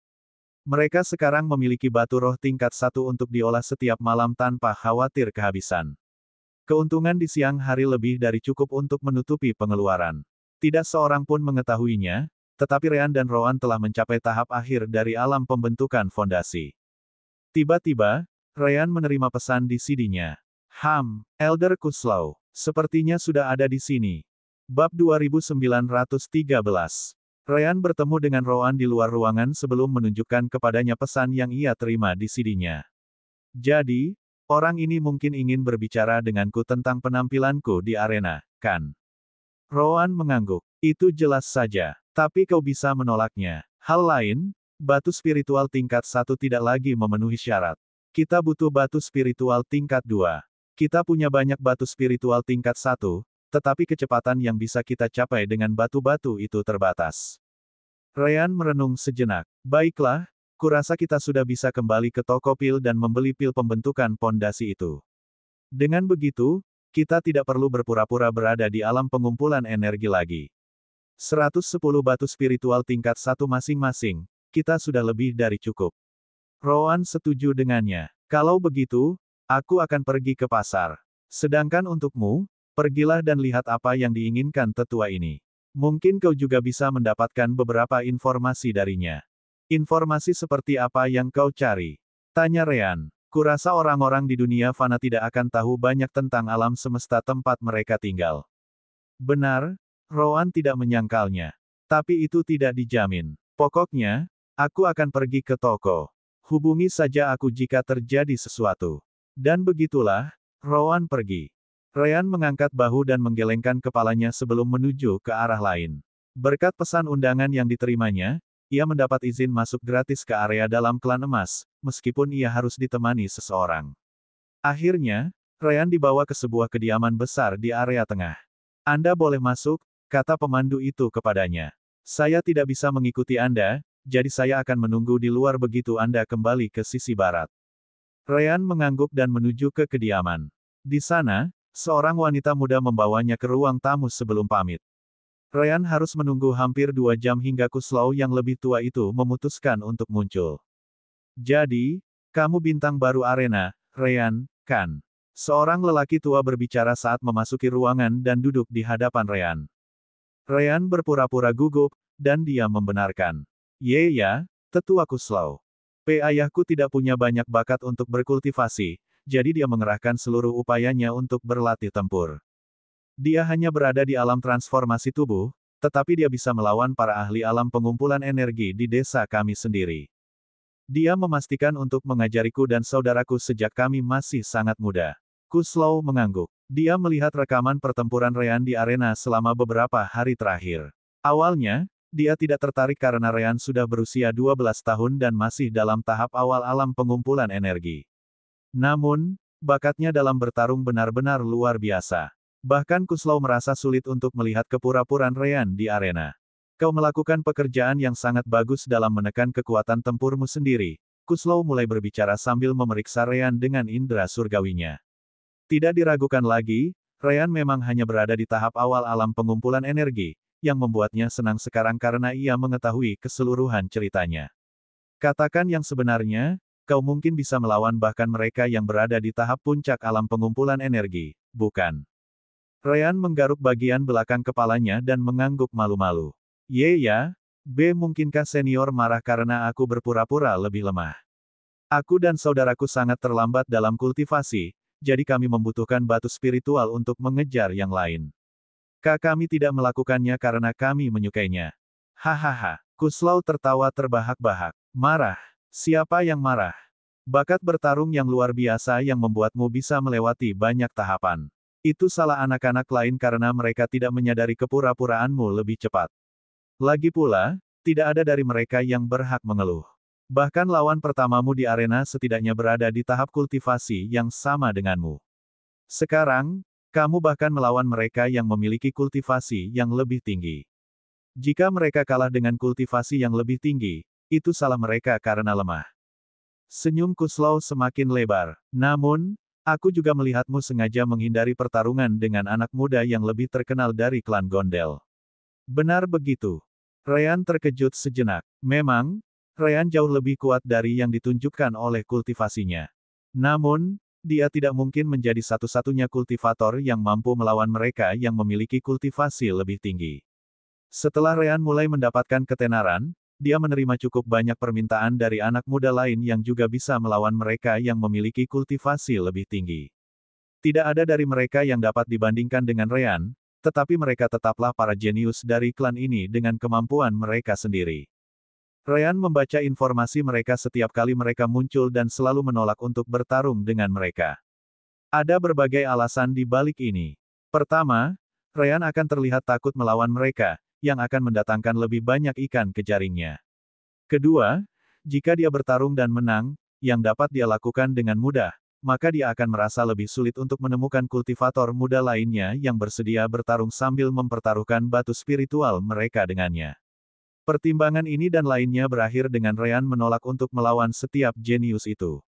Mereka sekarang memiliki batu roh tingkat 1 untuk diolah setiap malam tanpa khawatir kehabisan. Keuntungan di siang hari lebih dari cukup untuk menutupi pengeluaran. Tidak seorang pun mengetahuinya, tetapi Ryan dan Rowan telah mencapai tahap akhir dari alam pembentukan fondasi. Tiba-tiba, Ryan menerima pesan di CD-nya. Elder Kuslau. Sepertinya sudah ada di sini. Bab 2913. Ryan bertemu dengan Rowan di luar ruangan sebelum menunjukkan kepadanya pesan yang ia terima di CD-nya. Jadi, orang ini mungkin ingin berbicara denganku tentang penampilanku di arena, kan? Rowan mengangguk. Itu jelas saja. Tapi kau bisa menolaknya. Hal lain, batu spiritual tingkat 1 tidak lagi memenuhi syarat. Kita butuh batu spiritual tingkat 2. Kita punya banyak batu spiritual tingkat 1, tetapi kecepatan yang bisa kita capai dengan batu-batu itu terbatas. Ryan merenung sejenak. Baiklah, kurasa kita sudah bisa kembali ke toko pil dan membeli pil pembentukan pondasi itu. Dengan begitu, kita tidak perlu berpura-pura berada di alam pengumpulan energi lagi. 110 batu spiritual tingkat 1 masing-masing, kita sudah lebih dari cukup. Rowan setuju dengannya. Kalau begitu, aku akan pergi ke pasar. Sedangkan untukmu, pergilah dan lihat apa yang diinginkan tetua ini. Mungkin kau juga bisa mendapatkan beberapa informasi darinya. Informasi seperti apa yang kau cari? Tanya Ryan. Kurasa orang-orang di dunia fana tidak akan tahu banyak tentang alam semesta tempat mereka tinggal. Benar, Rowan tidak menyangkalnya. Tapi itu tidak dijamin. Pokoknya, aku akan pergi ke toko. Hubungi saja aku jika terjadi sesuatu. Dan begitulah, Rowan pergi. Ryan mengangkat bahu dan menggelengkan kepalanya sebelum menuju ke arah lain. Berkat pesan undangan yang diterimanya, ia mendapat izin masuk gratis ke area dalam klan emas, meskipun ia harus ditemani seseorang. Akhirnya, Ryan dibawa ke sebuah kediaman besar di area tengah. Anda boleh masuk, kata pemandu itu kepadanya. Saya tidak bisa mengikuti Anda, jadi saya akan menunggu di luar begitu Anda kembali ke sisi barat. Ryan mengangguk dan menuju ke kediaman. Di sana, seorang wanita muda membawanya ke ruang tamu sebelum pamit. Ryan harus menunggu hampir 2 jam hingga Kuslau yang lebih tua itu memutuskan untuk muncul. Jadi, kamu bintang baru arena, Ryan, kan? Seorang lelaki tua berbicara saat memasuki ruangan dan duduk di hadapan Ryan. Ryan berpura-pura gugup, dan dia membenarkan. Ya, tetua Kuslau. Ayahku tidak punya banyak bakat untuk berkultivasi, jadi dia mengerahkan seluruh upayanya untuk berlatih tempur. Dia hanya berada di alam transformasi tubuh, tetapi dia bisa melawan para ahli alam pengumpulan energi di desa kami sendiri. Dia memastikan untuk mengajariku dan saudaraku sejak kami masih sangat muda. Kuslau mengangguk. Dia melihat rekaman pertempuran Ryan di arena selama beberapa hari terakhir. Awalnya, dia tidak tertarik karena Ryan sudah berusia 12 tahun dan masih dalam tahap awal alam pengumpulan energi. Namun, bakatnya dalam bertarung benar-benar luar biasa. Bahkan Kuslau merasa sulit untuk melihat kepura-puraan Ryan di arena. Kau melakukan pekerjaan yang sangat bagus dalam menekan kekuatan tempurmu sendiri. Kuslau mulai berbicara sambil memeriksa Ryan dengan indera surgawinya. Tidak diragukan lagi, Ryan memang hanya berada di tahap awal alam pengumpulan energi, yang membuatnya senang sekarang karena ia mengetahui keseluruhan ceritanya. Katakan yang sebenarnya, kau mungkin bisa melawan bahkan mereka yang berada di tahap puncak alam pengumpulan energi, bukan? Ryan menggaruk bagian belakang kepalanya dan mengangguk malu-malu. Ya, mungkinkah senior marah karena aku berpura-pura lebih lemah? Aku dan saudaraku sangat terlambat dalam kultivasi, jadi kami membutuhkan batu spiritual untuk mengejar yang lain. Kami tidak melakukannya karena kami menyukainya. Hahaha. Kuslau tertawa terbahak-bahak. Marah. Siapa yang marah? Bakat bertarung yang luar biasa yang membuatmu bisa melewati banyak tahapan. Itu salah anak-anak lain karena mereka tidak menyadari kepura-puraanmu lebih cepat. Lagi pula, tidak ada dari mereka yang berhak mengeluh. Bahkan lawan pertamamu di arena setidaknya berada di tahap kultivasi yang sama denganmu. Sekarang, kamu bahkan melawan mereka yang memiliki kultivasi yang lebih tinggi. Jika mereka kalah dengan kultivasi yang lebih tinggi, itu salah mereka karena lemah. Senyum Kuslau semakin lebar. Namun, aku juga melihatmu sengaja menghindari pertarungan dengan anak muda yang lebih terkenal dari klan Gondel. Benar begitu. Ryan terkejut sejenak. Memang, Ryan jauh lebih kuat dari yang ditunjukkan oleh kultivasinya. Namun, dia tidak mungkin menjadi satu-satunya kultivator yang mampu melawan mereka yang memiliki kultivasi lebih tinggi. Setelah Ryan mulai mendapatkan ketenaran, dia menerima cukup banyak permintaan dari anak muda lain yang juga bisa melawan mereka yang memiliki kultivasi lebih tinggi. Tidak ada dari mereka yang dapat dibandingkan dengan Ryan, tetapi mereka tetaplah para jenius dari klan ini dengan kemampuan mereka sendiri. Ryan membaca informasi mereka setiap kali mereka muncul dan selalu menolak untuk bertarung dengan mereka. Ada berbagai alasan di balik ini. Pertama, Ryan akan terlihat takut melawan mereka, yang akan mendatangkan lebih banyak ikan ke jaringnya. Kedua, jika dia bertarung dan menang, yang dapat dia lakukan dengan mudah, maka dia akan merasa lebih sulit untuk menemukan kultivator muda lainnya yang bersedia bertarung sambil mempertaruhkan batu spiritual mereka dengannya. Pertimbangan ini dan lainnya berakhir dengan Ryan menolak untuk melawan setiap jenius itu.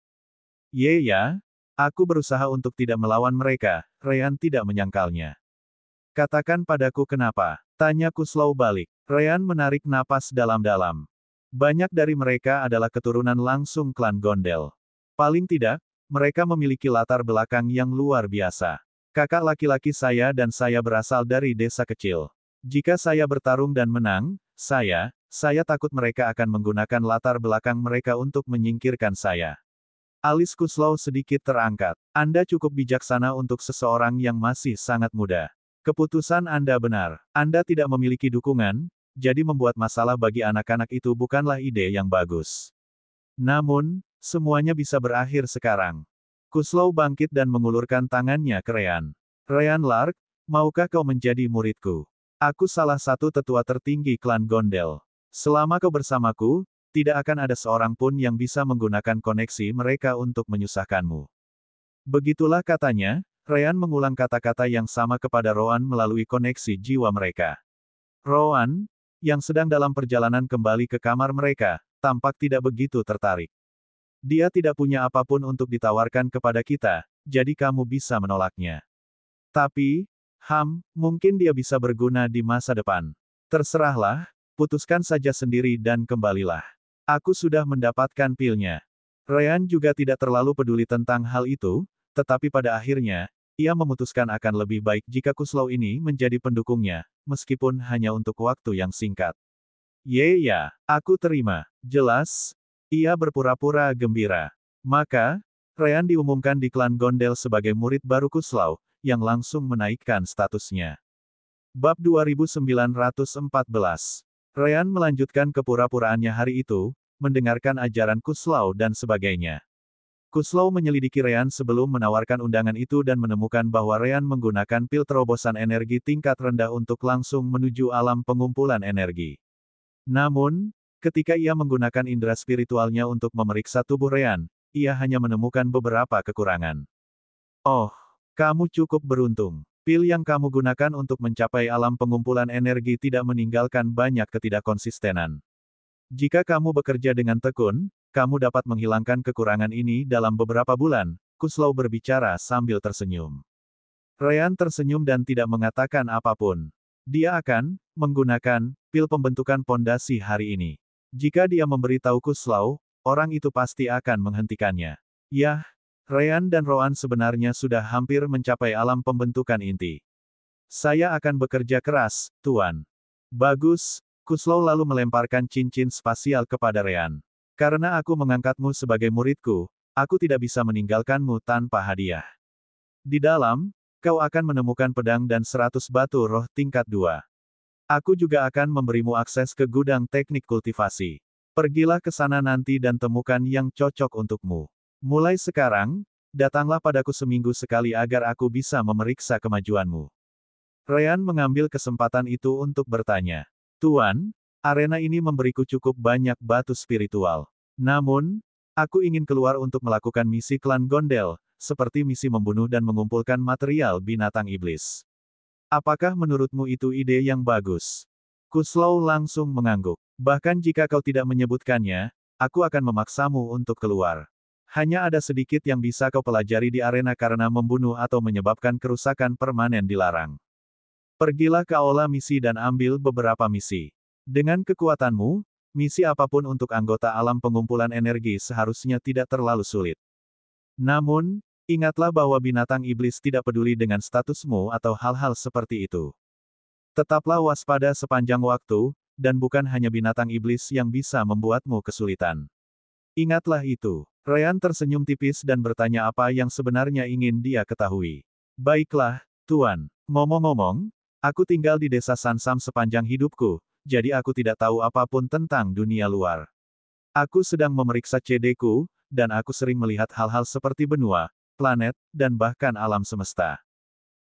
Ya, aku berusaha untuk tidak melawan mereka, Ryan tidak menyangkalnya. Katakan padaku kenapa, tanya Kuslau balik. Ryan menarik napas dalam-dalam. Banyak dari mereka adalah keturunan langsung klan Gondel. Paling tidak, mereka memiliki latar belakang yang luar biasa. Kakak laki-laki saya dan saya berasal dari desa kecil. Jika saya bertarung dan menang, saya takut mereka akan menggunakan latar belakang mereka untuk menyingkirkan saya. Alis Kuslau sedikit terangkat. Anda cukup bijaksana untuk seseorang yang masih sangat muda. Keputusan Anda benar. Anda tidak memiliki dukungan, jadi membuat masalah bagi anak-anak itu bukanlah ide yang bagus. Namun, semuanya bisa berakhir sekarang. Kuslau bangkit dan mengulurkan tangannya ke Ryan. Ryan Lark, maukah kau menjadi muridku? Aku salah satu tetua tertinggi klan Gondel. Selama kau bersamaku, tidak akan ada seorang pun yang bisa menggunakan koneksi mereka untuk menyusahkanmu. Begitulah katanya, Ryan mengulang kata-kata yang sama kepada Rowan melalui koneksi jiwa mereka. Rowan, yang sedang dalam perjalanan kembali ke kamar mereka, tampak tidak begitu tertarik. Dia tidak punya apapun untuk ditawarkan kepada kita, jadi kamu bisa menolaknya. Tapi, mungkin dia bisa berguna di masa depan. Terserahlah, putuskan saja sendiri dan kembalilah. Aku sudah mendapatkan pilnya. Ryan juga tidak terlalu peduli tentang hal itu, tetapi pada akhirnya, ia memutuskan akan lebih baik jika Kuslau ini menjadi pendukungnya, meskipun hanya untuk waktu yang singkat. Ya, aku terima. Jelas. Ia berpura-pura gembira. Maka, Ryan diumumkan di klan Gondel sebagai murid baru Kuslau, yang langsung menaikkan statusnya. Bab 2914. Ryan melanjutkan kepura-puraannya hari itu, mendengarkan ajaran Kuslau dan sebagainya. Kuslau menyelidiki Ryan sebelum menawarkan undangan itu dan menemukan bahwa Ryan menggunakan pil terobosan energi tingkat rendah untuk langsung menuju alam pengumpulan energi. Namun, ketika ia menggunakan indera spiritualnya untuk memeriksa tubuh Ryan, ia hanya menemukan beberapa kekurangan. Oh, kamu cukup beruntung. Pil yang kamu gunakan untuk mencapai alam pengumpulan energi tidak meninggalkan banyak ketidakkonsistenan. Jika kamu bekerja dengan tekun, kamu dapat menghilangkan kekurangan ini dalam beberapa bulan, Kuslau berbicara sambil tersenyum. Ryan tersenyum dan tidak mengatakan apapun. Dia akan menggunakan pil pembentukan pondasi hari ini. Jika dia memberitahu Kuslau, orang itu pasti akan menghentikannya. Yah, Ryan dan Rowan sebenarnya sudah hampir mencapai alam pembentukan inti. Saya akan bekerja keras, Tuan. Bagus, Kuslau lalu melemparkan cincin spasial kepada Ryan. Karena aku mengangkatmu sebagai muridku, aku tidak bisa meninggalkanmu tanpa hadiah. Di dalam, kau akan menemukan pedang dan 100 batu roh tingkat 2. Aku juga akan memberimu akses ke gudang teknik kultivasi. Pergilah ke sana nanti dan temukan yang cocok untukmu. Mulai sekarang, datanglah padaku seminggu sekali agar aku bisa memeriksa kemajuanmu. Ryan mengambil kesempatan itu untuk bertanya. Tuan, arena ini memberiku cukup banyak batu spiritual. Namun, aku ingin keluar untuk melakukan misi klan Gondel, seperti misi membunuh dan mengumpulkan material binatang iblis. Apakah menurutmu itu ide yang bagus? Kuslau langsung mengangguk. Bahkan jika kau tidak menyebutkannya, aku akan memaksamu untuk keluar. Hanya ada sedikit yang bisa kau pelajari di arena karena membunuh atau menyebabkan kerusakan permanen dilarang. Pergilah ke aula misi dan ambil beberapa misi. Dengan kekuatanmu, misi apapun untuk anggota alam pengumpulan energi seharusnya tidak terlalu sulit. Namun, ingatlah bahwa binatang iblis tidak peduli dengan statusmu atau hal-hal seperti itu. Tetaplah waspada sepanjang waktu, dan bukan hanya binatang iblis yang bisa membuatmu kesulitan. Ingatlah itu. Ryan tersenyum tipis dan bertanya apa yang sebenarnya ingin dia ketahui. Baiklah, Tuan. Ngomong-ngomong, aku tinggal di desa Sansam sepanjang hidupku, jadi aku tidak tahu apapun tentang dunia luar. Aku sedang memeriksa CD-ku, dan aku sering melihat hal-hal seperti benua, planet, dan bahkan alam semesta.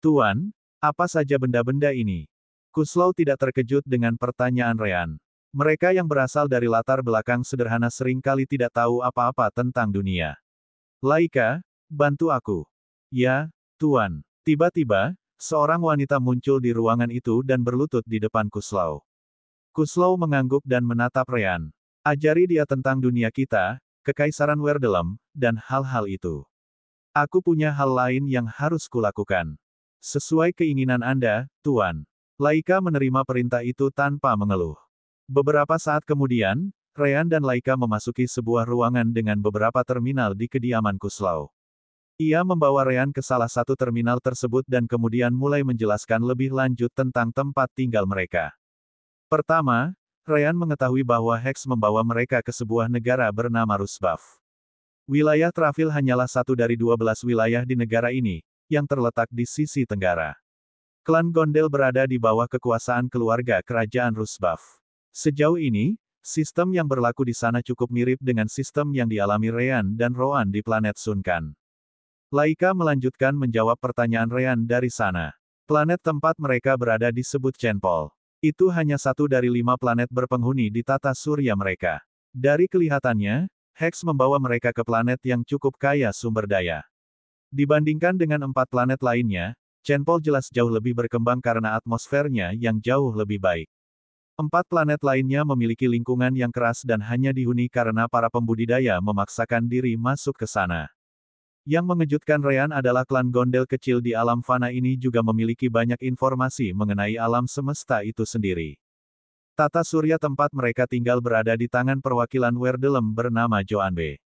Tuan, apa saja benda-benda ini? Kuslau tidak terkejut dengan pertanyaan Ryan. Mereka yang berasal dari latar belakang sederhana seringkali tidak tahu apa-apa tentang dunia. Laika, bantu aku. Ya, Tuan. Tiba-tiba, seorang wanita muncul di ruangan itu dan berlutut di depan Kuslau. Kuslau mengangguk dan menatap Ryan. Ajari dia tentang dunia kita, Kekaisaran Werdelem, dan hal-hal itu. Aku punya hal lain yang harus kulakukan. Sesuai keinginan Anda, Tuan. Laika menerima perintah itu tanpa mengeluh. Beberapa saat kemudian, Ryan dan Laika memasuki sebuah ruangan dengan beberapa terminal di kediaman Kuslau. Ia membawa Ryan ke salah satu terminal tersebut dan kemudian mulai menjelaskan lebih lanjut tentang tempat tinggal mereka. Pertama, Ryan mengetahui bahwa Hex membawa mereka ke sebuah negara bernama Rusbaf. Wilayah Trafil hanyalah satu dari 12 wilayah di negara ini, yang terletak di sisi tenggara. Klan Gondel berada di bawah kekuasaan keluarga kerajaan Rusbaf. Sejauh ini, sistem yang berlaku di sana cukup mirip dengan sistem yang dialami Ryan dan Roan di planet Sunkan. Laika melanjutkan menjawab pertanyaan Ryan dari sana. Planet tempat mereka berada disebut Chenpol. Itu hanya satu dari 5 planet berpenghuni di tata surya mereka. Dari kelihatannya, Hex membawa mereka ke planet yang cukup kaya sumber daya. Dibandingkan dengan 4 planet lainnya, Chenpol jelas jauh lebih berkembang karena atmosfernya yang jauh lebih baik. 4 planet lainnya memiliki lingkungan yang keras dan hanya dihuni karena para pembudidaya memaksakan diri masuk ke sana. Yang mengejutkan Ryan adalah klan Gondel kecil di alam fana ini juga memiliki banyak informasi mengenai alam semesta itu sendiri. Tata surya tempat mereka tinggal berada di tangan perwakilan Werdelem bernama Joanbe.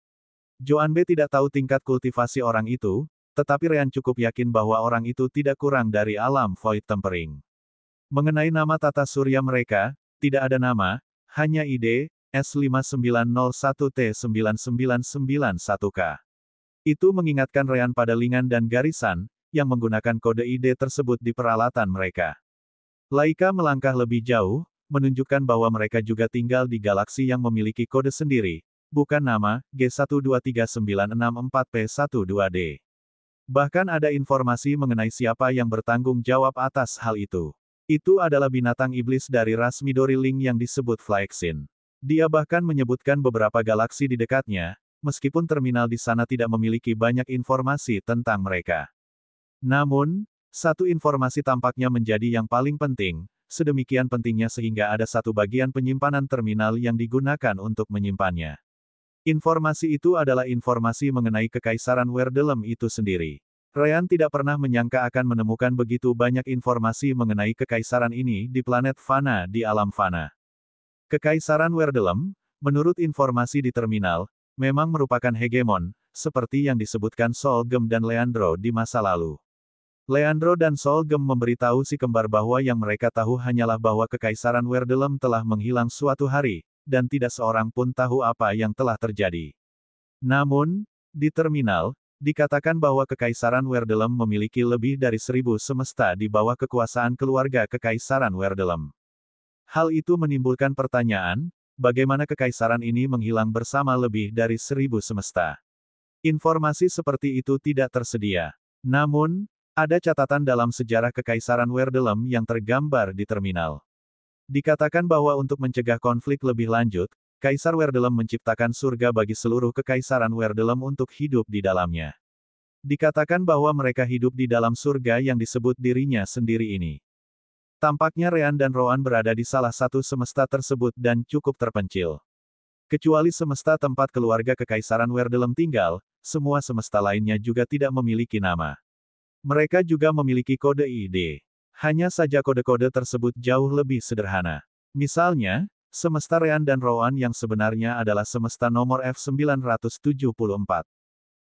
Joanbe tidak tahu tingkat kultivasi orang itu, tetapi Ryan cukup yakin bahwa orang itu tidak kurang dari alam Void Tempering. Mengenai nama tata surya mereka, tidak ada nama, hanya ID, S5901T9991K. Itu mengingatkan Ryan pada lingan dan garisan, yang menggunakan kode ID tersebut di peralatan mereka. Laika melangkah lebih jauh, menunjukkan bahwa mereka juga tinggal di galaksi yang memiliki kode sendiri, bukan nama, G123964P12D. Bahkan ada informasi mengenai siapa yang bertanggung jawab atas hal itu. Itu adalah binatang iblis dari ras Midori Ling yang disebut Phyexin. Dia bahkan menyebutkan beberapa galaksi di dekatnya, meskipun terminal di sana tidak memiliki banyak informasi tentang mereka. Namun, satu informasi tampaknya menjadi yang paling penting, sedemikian pentingnya sehingga ada satu bagian penyimpanan terminal yang digunakan untuk menyimpannya. Informasi itu adalah informasi mengenai Kekaisaran Werdelem itu sendiri. Ryan tidak pernah menyangka akan menemukan begitu banyak informasi mengenai Kekaisaran ini di planet Fana di alam Fana. Kekaisaran Werdelem, menurut informasi di terminal, memang merupakan hegemon, seperti yang disebutkan Solgem dan Leandro di masa lalu. Leandro dan Solgem memberitahu si kembar bahwa yang mereka tahu hanyalah bahwa Kekaisaran Werdelem telah menghilang suatu hari, dan tidak seorang pun tahu apa yang telah terjadi. Namun, di terminal, dikatakan bahwa Kekaisaran Werdelem memiliki lebih dari 1000 semesta di bawah kekuasaan keluarga Kekaisaran Werdelem. Hal itu menimbulkan pertanyaan, bagaimana kekaisaran ini menghilang bersama lebih dari 1000 semesta. Informasi seperti itu tidak tersedia. Namun, ada catatan dalam sejarah Kekaisaran Werdelem yang tergambar di terminal. Dikatakan bahwa untuk mencegah konflik lebih lanjut, Kaisar Werdelem menciptakan surga bagi seluruh Kekaisaran Werdelem untuk hidup di dalamnya. Dikatakan bahwa mereka hidup di dalam surga yang disebut dirinya sendiri ini. Tampaknya Ryan dan Roan berada di salah satu semesta tersebut dan cukup terpencil. Kecuali semesta tempat keluarga Kekaisaran Werdelem tinggal, semua semesta lainnya juga tidak memiliki nama. Mereka juga memiliki kode ID. Hanya saja kode-kode tersebut jauh lebih sederhana. Misalnya, semesta Ryan dan Roan yang sebenarnya adalah semesta nomor F974.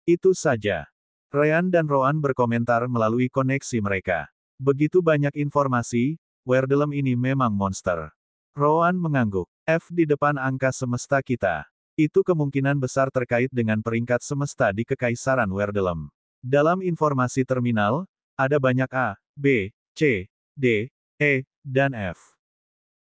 Itu saja. Ryan dan Roan berkomentar melalui koneksi mereka. Begitu banyak informasi, Werdelem ini memang monster. Rowan mengangguk. F di depan angka semesta kita. Itu kemungkinan besar terkait dengan peringkat semesta di Kekaisaran Werdelem. Dalam informasi terminal, ada banyak A, B, C, D, E, dan F.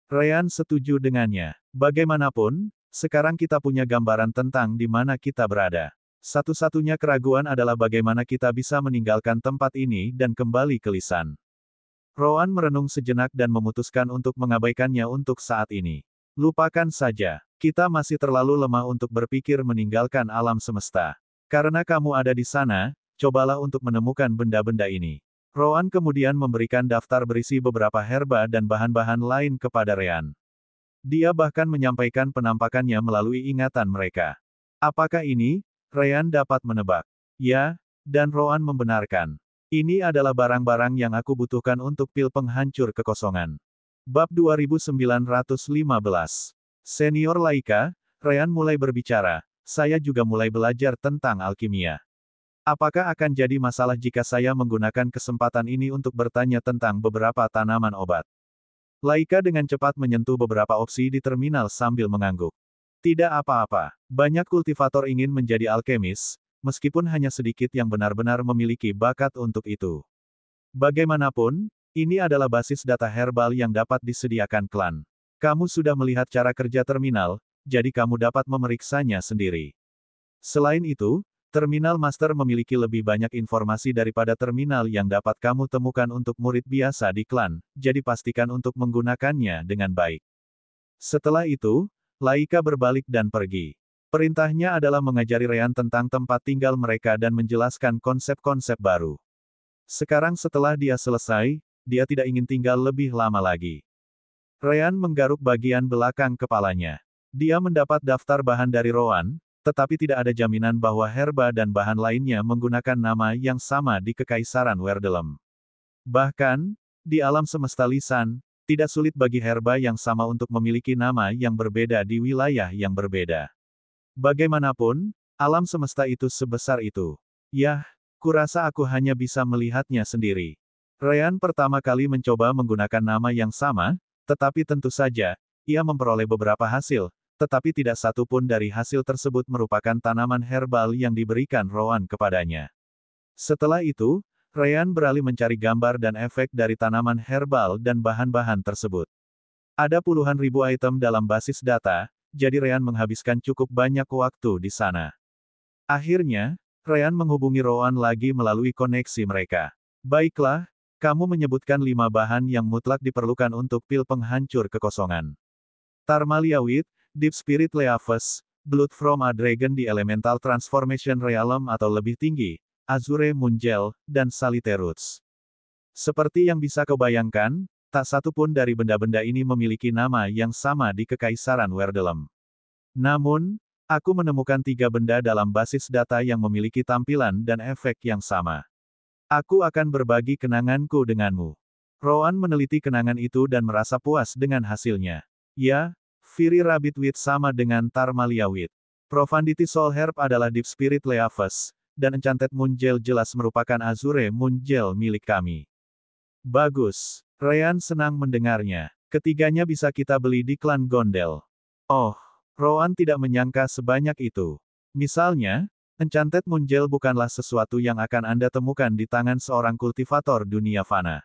Ryan setuju dengannya. Bagaimanapun, sekarang kita punya gambaran tentang di mana kita berada. Satu-satunya keraguan adalah bagaimana kita bisa meninggalkan tempat ini dan kembali ke Lisan. Rowan merenung sejenak dan memutuskan untuk mengabaikannya untuk saat ini. Lupakan saja. Kita masih terlalu lemah untuk berpikir meninggalkan alam semesta. Karena kamu ada di sana, cobalah untuk menemukan benda-benda ini. Rowan kemudian memberikan daftar berisi beberapa herba dan bahan-bahan lain kepada Ryan. Dia bahkan menyampaikan penampakannya melalui ingatan mereka. Apakah ini? Ryan dapat menebak. Ya, dan Rowan membenarkan. Ini adalah barang-barang yang aku butuhkan untuk pil penghancur kekosongan. Bab 2915. Senior Laika, Ryan mulai berbicara, saya juga mulai belajar tentang alkimia. Apakah akan jadi masalah jika saya menggunakan kesempatan ini untuk bertanya tentang beberapa tanaman obat? Laika dengan cepat menyentuh beberapa opsi di terminal sambil mengangguk. Tidak apa-apa, banyak kultivator ingin menjadi alkemis, meskipun hanya sedikit yang benar-benar memiliki bakat untuk itu. Bagaimanapun, ini adalah basis data herbal yang dapat disediakan klan. Kamu sudah melihat cara kerja terminal, jadi kamu dapat memeriksanya sendiri. Selain itu, Terminal Master memiliki lebih banyak informasi daripada terminal yang dapat kamu temukan untuk murid biasa di klan, jadi pastikan untuk menggunakannya dengan baik. Setelah itu, Laika berbalik dan pergi. Perintahnya adalah mengajari Ryan tentang tempat tinggal mereka dan menjelaskan konsep-konsep baru. Sekarang setelah dia selesai, dia tidak ingin tinggal lebih lama lagi. Ryan menggaruk bagian belakang kepalanya. Dia mendapat daftar bahan dari Rowan, tetapi tidak ada jaminan bahwa herba dan bahan lainnya menggunakan nama yang sama di Kekaisaran Werdelem. Bahkan, di alam semesta Lisan, tidak sulit bagi herba yang sama untuk memiliki nama yang berbeda di wilayah yang berbeda. Bagaimanapun, alam semesta itu sebesar itu. Yah, kurasa aku hanya bisa melihatnya sendiri. Ryan pertama kali mencoba menggunakan nama yang sama, tetapi tentu saja, ia memperoleh beberapa hasil, tetapi tidak satu pun dari hasil tersebut merupakan tanaman herbal yang diberikan Rowan kepadanya. Setelah itu, Ryan beralih mencari gambar dan efek dari tanaman herbal dan bahan-bahan tersebut. Ada puluhan ribu item dalam basis data, jadi Ryan menghabiskan cukup banyak waktu di sana. Akhirnya, Ryan menghubungi Rowan lagi melalui koneksi mereka. Baiklah, kamu menyebutkan 5 bahan yang mutlak diperlukan untuk pil penghancur kekosongan. Tarmalia Wheat, Deep Spirit Leaves, Blood from a Dragon di Elemental Transformation Realm atau lebih tinggi, Azure Moon Gel, dan Salite Roots. Seperti yang bisa kau bayangkan, tak satu pun dari benda-benda ini memiliki nama yang sama di Kekaisaran Werdelem. Namun, aku menemukan 3 benda dalam basis data yang memiliki tampilan dan efek yang sama. Aku akan berbagi kenanganku denganmu. Rowan meneliti kenangan itu dan merasa puas dengan hasilnya. Ya, Fiery Rabbit Wheat sama dengan Tarmalia Wheat. Profundity Soul Herb adalah Deep Spirit Leaves, dan Enchanted Moon Gel jelas merupakan Azure Moon Gel milik kami. Bagus. Ryan senang mendengarnya. Ketiganya bisa kita beli di klan Gondel. Oh, Rowan tidak menyangka sebanyak itu. Misalnya, Enchanted Moon Gel bukanlah sesuatu yang akan Anda temukan di tangan seorang kultivator dunia fana.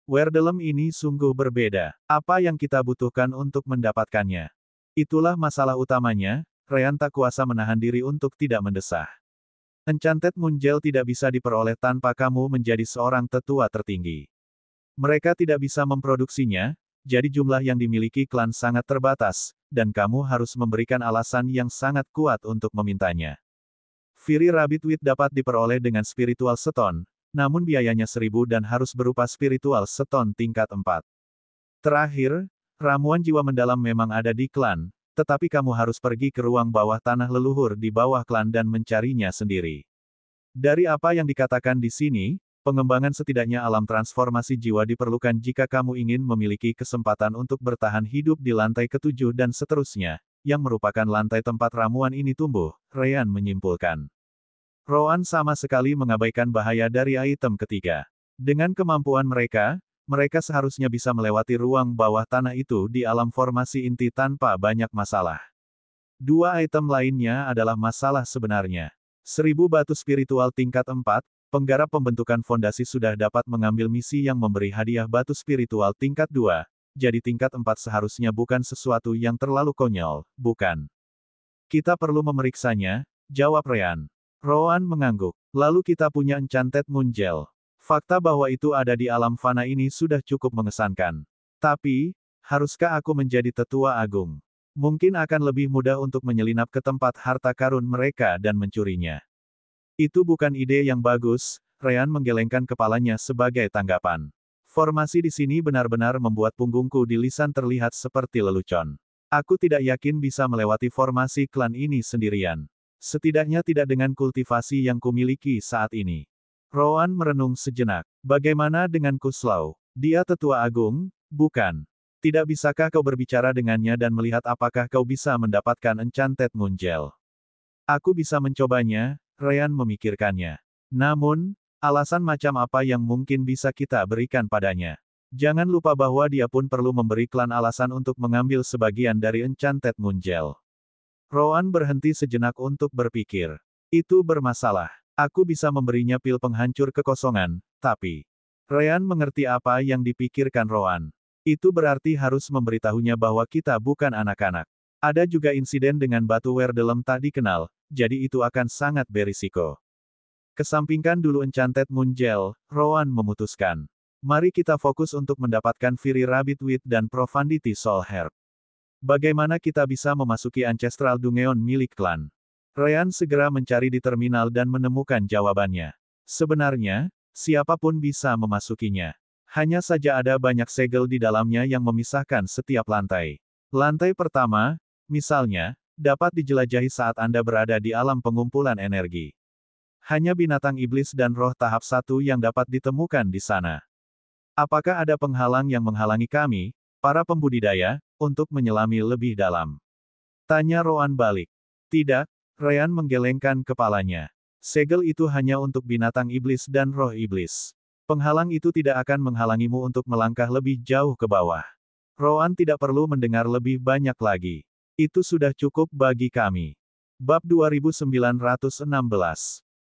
Werdelem ini sungguh berbeda. Apa yang kita butuhkan untuk mendapatkannya? Itulah masalah utamanya, Ryan tak kuasa menahan diri untuk tidak mendesah. Enchanted Moon Gel tidak bisa diperoleh tanpa kamu menjadi seorang tetua tertinggi. Mereka tidak bisa memproduksinya, jadi jumlah yang dimiliki klan sangat terbatas, dan kamu harus memberikan alasan yang sangat kuat untuk memintanya. Fiery Rabbit Wheat dapat diperoleh dengan Spiritual Stone, namun biayanya 1000 dan harus berupa Spiritual Stone tingkat 4. Terakhir, ramuan jiwa mendalam memang ada di klan, tetapi kamu harus pergi ke ruang bawah tanah leluhur di bawah klan dan mencarinya sendiri. Dari apa yang dikatakan di sini, pengembangan setidaknya alam transformasi jiwa diperlukan jika kamu ingin memiliki kesempatan untuk bertahan hidup di lantai ke-7 dan seterusnya, yang merupakan lantai tempat ramuan ini tumbuh, Ryan menyimpulkan. Rowan sama sekali mengabaikan bahaya dari item ketiga. Dengan kemampuan mereka, mereka seharusnya bisa melewati ruang bawah tanah itu di alam formasi inti tanpa banyak masalah. Dua item lainnya adalah masalah sebenarnya. 1000 batu spiritual tingkat 4, penggarap pembentukan fondasi sudah dapat mengambil misi yang memberi hadiah batu spiritual tingkat 2, jadi tingkat 4 seharusnya bukan sesuatu yang terlalu konyol, bukan? Kita perlu memeriksanya, jawab Ryan. Rowan mengangguk. Lalu kita punya Enchanted Moon Gel. Fakta bahwa itu ada di alam fana ini sudah cukup mengesankan. Tapi, haruskah aku menjadi tetua agung? Mungkin akan lebih mudah untuk menyelinap ke tempat harta karun mereka dan mencurinya. Itu bukan ide yang bagus, Ryan menggelengkan kepalanya sebagai tanggapan. Formasi di sini benar-benar membuat punggungku di lisan terlihat seperti lelucon. Aku tidak yakin bisa melewati formasi klan ini sendirian. Setidaknya tidak dengan kultivasi yang kumiliki saat ini. Rowan merenung sejenak. Bagaimana dengan Kuslau? Dia tetua agung, bukan? Tidak bisakah kau berbicara dengannya dan melihat apakah kau bisa mendapatkan Enchanted Moon Gel? Aku bisa mencobanya, Ryan memikirkannya. Namun, alasan macam apa yang mungkin bisa kita berikan padanya? Jangan lupa bahwa dia pun perlu memberi klan alasan untuk mengambil sebagian dari Enchanted Moon Gel. Rowan berhenti sejenak untuk berpikir. Itu bermasalah. Aku bisa memberinya pil penghancur kekosongan, tapi... Ryan mengerti apa yang dipikirkan Rowan. Itu berarti harus memberitahunya bahwa kita bukan anak-anak. Ada juga insiden dengan batu Werdelem tak dikenal, jadi itu akan sangat berisiko. Kesampingkan dulu Enchanted Moon Gel, Rowan memutuskan. Mari kita fokus untuk mendapatkan Fiery Rabbit Wheat dan Profundity Soul Herb. Bagaimana kita bisa memasuki Ancestral Dungeon milik klan? Ryan segera mencari di terminal dan menemukan jawabannya. Sebenarnya, siapapun bisa memasukinya. Hanya saja ada banyak segel di dalamnya yang memisahkan setiap lantai. Lantai pertama, misalnya, dapat dijelajahi saat Anda berada di alam pengumpulan energi. Hanya binatang iblis dan roh tahap 1 yang dapat ditemukan di sana. Apakah ada penghalang yang menghalangi kami, para pembudidaya, untuk menyelami lebih dalam? Tanya Rowan balik. Tidak, Ryan menggelengkan kepalanya. Segel itu hanya untuk binatang iblis dan roh iblis. Penghalang itu tidak akan menghalangimu untuk melangkah lebih jauh ke bawah. Rowan tidak perlu mendengar lebih banyak lagi. Itu sudah cukup bagi kami. Bab 2916.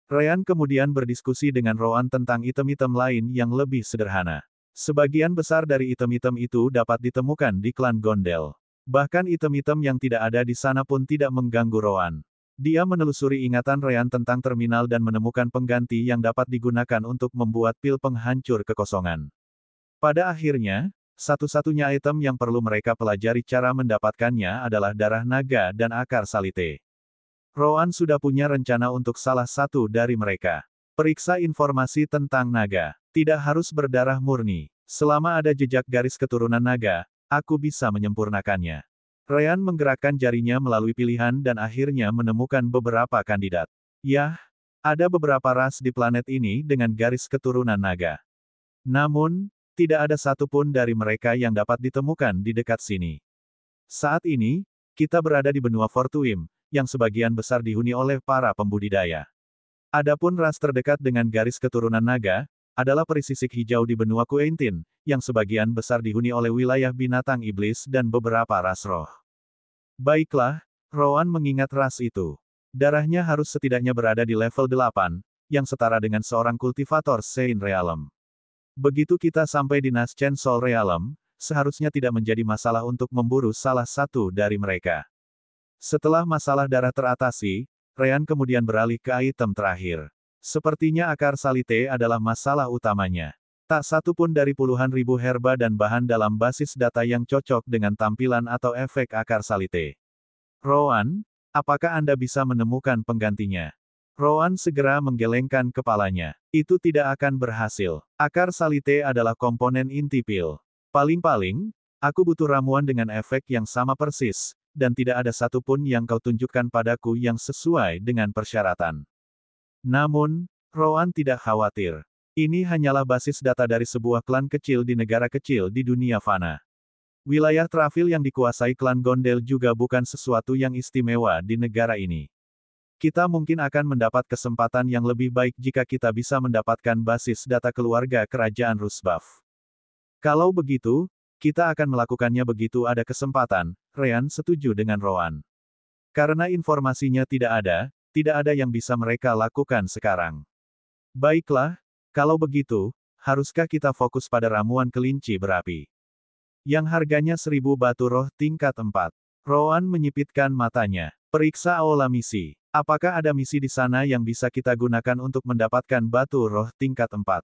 Ryan kemudian berdiskusi dengan Rowan tentang item-item lain yang lebih sederhana. Sebagian besar dari item-item itu dapat ditemukan di klan Gondel. Bahkan item-item yang tidak ada di sana pun tidak mengganggu Rowan. Dia menelusuri ingatan Ryan tentang terminal dan menemukan pengganti yang dapat digunakan untuk membuat pil penghancur kekosongan. Pada akhirnya, satu-satunya item yang perlu mereka pelajari cara mendapatkannya adalah darah naga dan akar salite. Rowan sudah punya rencana untuk salah satu dari mereka. Periksa informasi tentang naga. Tidak harus berdarah murni. Selama ada jejak garis keturunan naga, aku bisa menyempurnakannya. Ryan menggerakkan jarinya melalui pilihan dan akhirnya menemukan beberapa kandidat. Yah, ada beberapa ras di planet ini dengan garis keturunan naga. Namun, tidak ada satupun dari mereka yang dapat ditemukan di dekat sini. Saat ini, kita berada di benua Fortuim, yang sebagian besar dihuni oleh para pembudidaya. Adapun ras terdekat dengan garis keturunan naga, adalah perisisik hijau di benua Quaintin, yang sebagian besar dihuni oleh wilayah binatang iblis dan beberapa ras roh. Baiklah, Rowan mengingat ras itu. Darahnya harus setidaknya berada di level 8, yang setara dengan seorang kultivator Saint Realm. Begitu kita sampai di Naschen Soul Realm, seharusnya tidak menjadi masalah untuk memburu salah satu dari mereka. Setelah masalah darah teratasi, Ryan kemudian beralih ke item terakhir. Sepertinya akar salite adalah masalah utamanya. Tak satu pun dari puluhan ribu herba dan bahan dalam basis data yang cocok dengan tampilan atau efek akar salite. Rowan, apakah Anda bisa menemukan penggantinya? Rowan segera menggelengkan kepalanya. Itu tidak akan berhasil. Akar salite adalah komponen inti pil. Paling-paling, aku butuh ramuan dengan efek yang sama persis, dan tidak ada satupun yang kau tunjukkan padaku yang sesuai dengan persyaratan. Namun, Rowan tidak khawatir. Ini hanyalah basis data dari sebuah klan kecil di negara kecil di dunia fana. Wilayah Trafil yang dikuasai klan Gondel juga bukan sesuatu yang istimewa di negara ini. Kita mungkin akan mendapat kesempatan yang lebih baik jika kita bisa mendapatkan basis data keluarga kerajaan Rusbaf. Kalau begitu, kita akan melakukannya begitu ada kesempatan, Ryan setuju dengan Rowan. Karena informasinya tidak ada yang bisa mereka lakukan sekarang. Baiklah, kalau begitu, haruskah kita fokus pada ramuan kelinci berapi? Yang harganya 1000 batu roh tingkat 4. Rowan menyipitkan matanya. Periksa aula misi. Apakah ada misi di sana yang bisa kita gunakan untuk mendapatkan batu roh tingkat 4?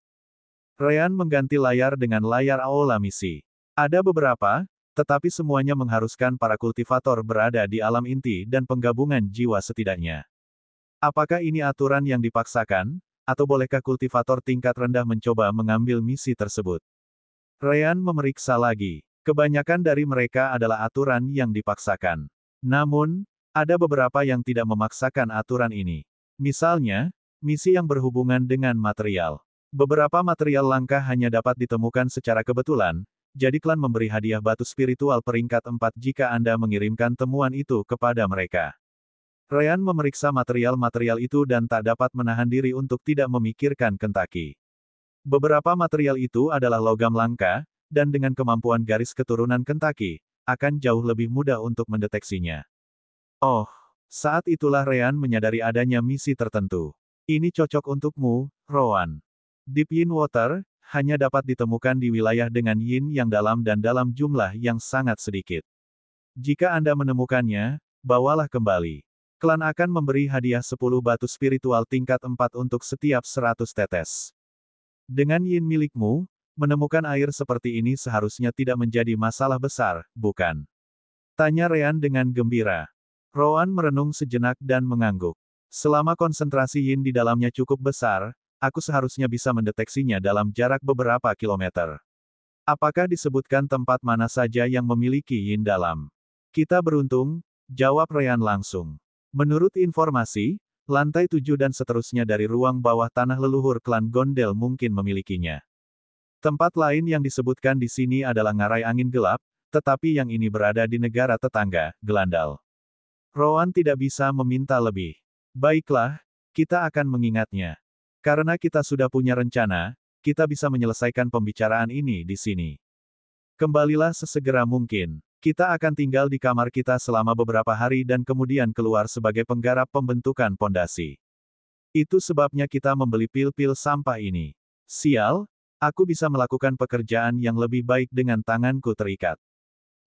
Ryan mengganti layar dengan layar aula misi. Ada beberapa, tetapi semuanya mengharuskan para kultivator berada di alam inti dan penggabungan jiwa setidaknya. Apakah ini aturan yang dipaksakan, atau bolehkah kultivator tingkat rendah mencoba mengambil misi tersebut? Ryan memeriksa lagi. Kebanyakan dari mereka adalah aturan yang dipaksakan. Namun, ada beberapa yang tidak memaksakan aturan ini. Misalnya, misi yang berhubungan dengan material. Beberapa material langka hanya dapat ditemukan secara kebetulan, jadi klan memberi hadiah batu spiritual peringkat 4 jika Anda mengirimkan temuan itu kepada mereka. Ryan memeriksa material-material itu dan tak dapat menahan diri untuk tidak memikirkan Kentucky. Beberapa material itu adalah logam langka, dan dengan kemampuan garis keturunan Kentucky, akan jauh lebih mudah untuk mendeteksinya. Oh, saat itulah Ryan menyadari adanya misi tertentu. Ini cocok untukmu, Rowan. Deep Yin Water, hanya dapat ditemukan di wilayah dengan yin yang dalam dan dalam jumlah yang sangat sedikit. Jika Anda menemukannya, bawalah kembali. Klan akan memberi hadiah 10 batu spiritual tingkat 4 untuk setiap 100 tetes. Dengan yin milikmu, menemukan air seperti ini seharusnya tidak menjadi masalah besar, bukan? Tanya Ryan dengan gembira. Rowan merenung sejenak dan mengangguk. Selama konsentrasi yin di dalamnya cukup besar, aku seharusnya bisa mendeteksinya dalam jarak beberapa kilometer. Apakah disebutkan tempat mana saja yang memiliki yin dalam? Kita beruntung, jawab Ryan langsung. Menurut informasi, lantai 7 dan seterusnya dari ruang bawah tanah leluhur klan Gondel mungkin memilikinya. Tempat lain yang disebutkan di sini adalah ngarai angin gelap, tetapi yang ini berada di negara tetangga, Gelandal. Rowan tidak bisa meminta lebih. Baiklah, kita akan mengingatnya. Karena kita sudah punya rencana, kita bisa menyelesaikan pembicaraan ini di sini. Kembalilah sesegera mungkin. Kita akan tinggal di kamar kita selama beberapa hari dan kemudian keluar sebagai penggarap pembentukan pondasi. Itu sebabnya kita membeli pil-pil sampah ini. Sial, aku bisa melakukan pekerjaan yang lebih baik dengan tanganku terikat.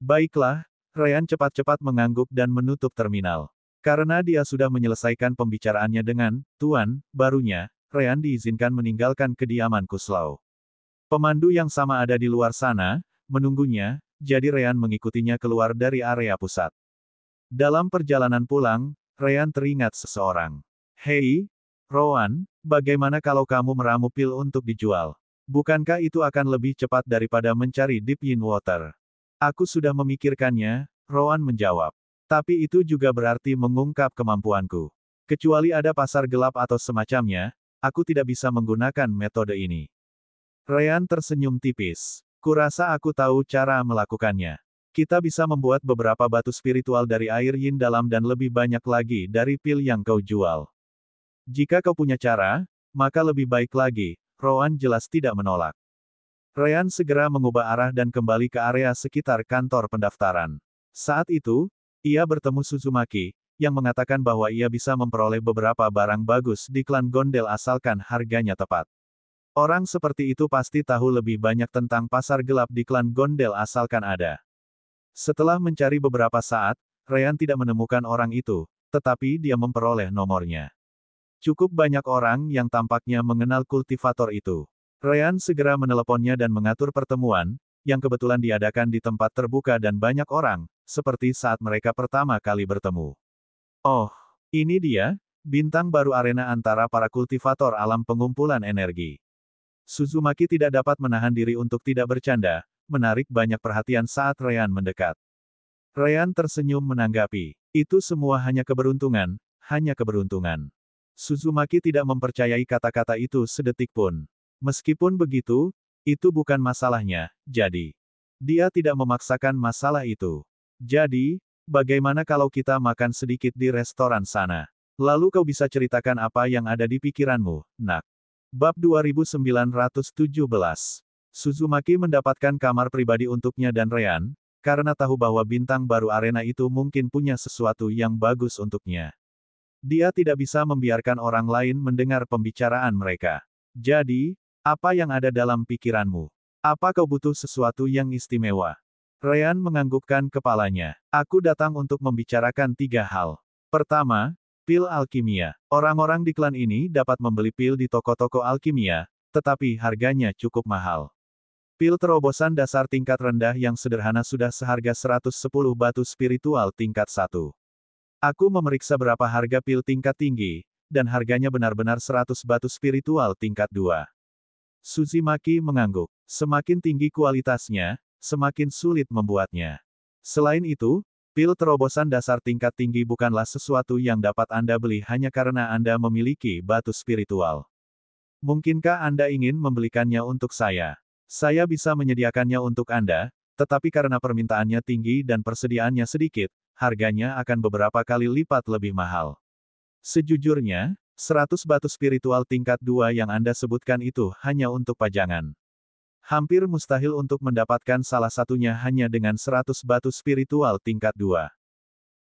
Baiklah, Ryan cepat-cepat mengangguk dan menutup terminal. Karena dia sudah menyelesaikan pembicaraannya dengan tuan barunya, Ryan diizinkan meninggalkan kediaman Kuslau. Pemandu yang sama ada di luar sana, menunggunya, jadi Ryan mengikutinya keluar dari area pusat. Dalam perjalanan pulang, Ryan teringat seseorang. Hei, Rowan, bagaimana kalau kamu meramu pil untuk dijual? Bukankah itu akan lebih cepat daripada mencari Deep Yin Water? Aku sudah memikirkannya, Rowan menjawab. Tapi itu juga berarti mengungkap kemampuanku. Kecuali ada pasar gelap atau semacamnya, aku tidak bisa menggunakan metode ini. Ryan tersenyum tipis. Kurasa aku tahu cara melakukannya. Kita bisa membuat beberapa batu spiritual dari air yin dalam dan lebih banyak lagi dari pil yang kau jual. Jika kau punya cara, maka lebih baik lagi, Rowan jelas tidak menolak. Ryan segera mengubah arah dan kembali ke area sekitar kantor pendaftaran. Saat itu, ia bertemu Suzumaki, yang mengatakan bahwa ia bisa memperoleh beberapa barang bagus di klan Gondel asalkan harganya tepat. Orang seperti itu pasti tahu lebih banyak tentang pasar gelap di klan Gondel asalkan ada. Setelah mencari beberapa saat, Ryan tidak menemukan orang itu, tetapi dia memperoleh nomornya. Cukup banyak orang yang tampaknya mengenal kultivator itu. Ryan segera meneleponnya dan mengatur pertemuan, yang kebetulan diadakan di tempat terbuka dan banyak orang, seperti saat mereka pertama kali bertemu. Oh, ini dia, bintang baru arena antara para kultivator alam pengumpulan energi. Suzumaki tidak dapat menahan diri untuk tidak bercanda, menarik banyak perhatian saat Ryan mendekat. Ryan tersenyum menanggapi, itu semua hanya keberuntungan, hanya keberuntungan. Suzumaki tidak mempercayai kata-kata itu sedetik pun. Meskipun begitu, itu bukan masalahnya, jadi. Dia tidak memaksakan masalah itu. Jadi, bagaimana kalau kita makan sedikit di restoran sana? Lalu kau bisa ceritakan apa yang ada di pikiranmu, nak. Bab 2917. Suzumaki mendapatkan kamar pribadi untuknya dan Ryan, karena tahu bahwa bintang baru arena itu mungkin punya sesuatu yang bagus untuknya. Dia tidak bisa membiarkan orang lain mendengar pembicaraan mereka. Jadi, apa yang ada dalam pikiranmu? Apa kau butuh sesuatu yang istimewa? Ryan menganggukkan kepalanya. Aku datang untuk membicarakan 3 hal. Pertama, pil alkimia. Orang-orang di klan ini dapat membeli pil di toko-toko alkimia, tetapi harganya cukup mahal. Pil terobosan dasar tingkat rendah yang sederhana sudah seharga 110 batu spiritual tingkat 1. Aku memeriksa berapa harga pil tingkat tinggi, dan harganya benar-benar 100 batu spiritual tingkat 2. Suzumaki mengangguk. Semakin tinggi kualitasnya, semakin sulit membuatnya. Selain itu, pil terobosan dasar tingkat tinggi bukanlah sesuatu yang dapat Anda beli hanya karena Anda memiliki batu spiritual. Mungkinkah Anda ingin membelikannya untuk saya? Saya bisa menyediakannya untuk Anda, tetapi karena permintaannya tinggi dan persediaannya sedikit, harganya akan beberapa kali lipat lebih mahal. Sejujurnya, 100 batu spiritual tingkat 2 yang Anda sebutkan itu hanya untuk pajangan. Hampir mustahil untuk mendapatkan salah satunya hanya dengan 100 batu spiritual tingkat 2.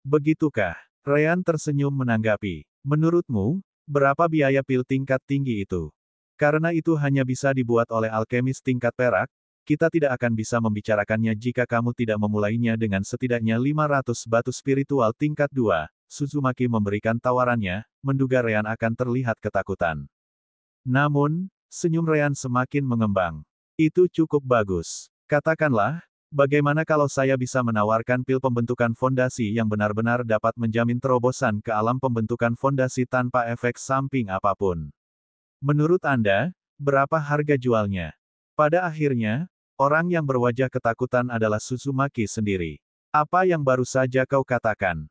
Begitukah? Ryan tersenyum menanggapi. Menurutmu, berapa biaya pil tingkat tinggi itu? Karena itu hanya bisa dibuat oleh alkemis tingkat perak, kita tidak akan bisa membicarakannya jika kamu tidak memulainya dengan setidaknya 500 batu spiritual tingkat 2. Suzumaki memberikan tawarannya, menduga Ryan akan terlihat ketakutan. Namun, senyum Ryan semakin mengembang. Itu cukup bagus. Katakanlah, bagaimana kalau saya bisa menawarkan pil pembentukan fondasi yang benar-benar dapat menjamin terobosan ke alam pembentukan fondasi tanpa efek samping apapun? Menurut Anda, berapa harga jualnya? Pada akhirnya, orang yang berwajah ketakutan adalah Suzumaki sendiri. Apa yang baru saja kau katakan?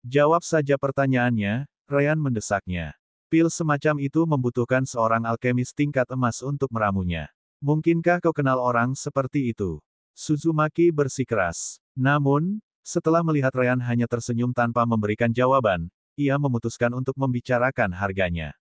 Jawab saja pertanyaannya, Ryan mendesaknya. Pil semacam itu membutuhkan seorang alkemis tingkat emas untuk meramunya. Mungkinkah kau kenal orang seperti itu? Suzumaki bersikeras. Namun, setelah melihat Ryan hanya tersenyum tanpa memberikan jawaban, ia memutuskan untuk membicarakan harganya.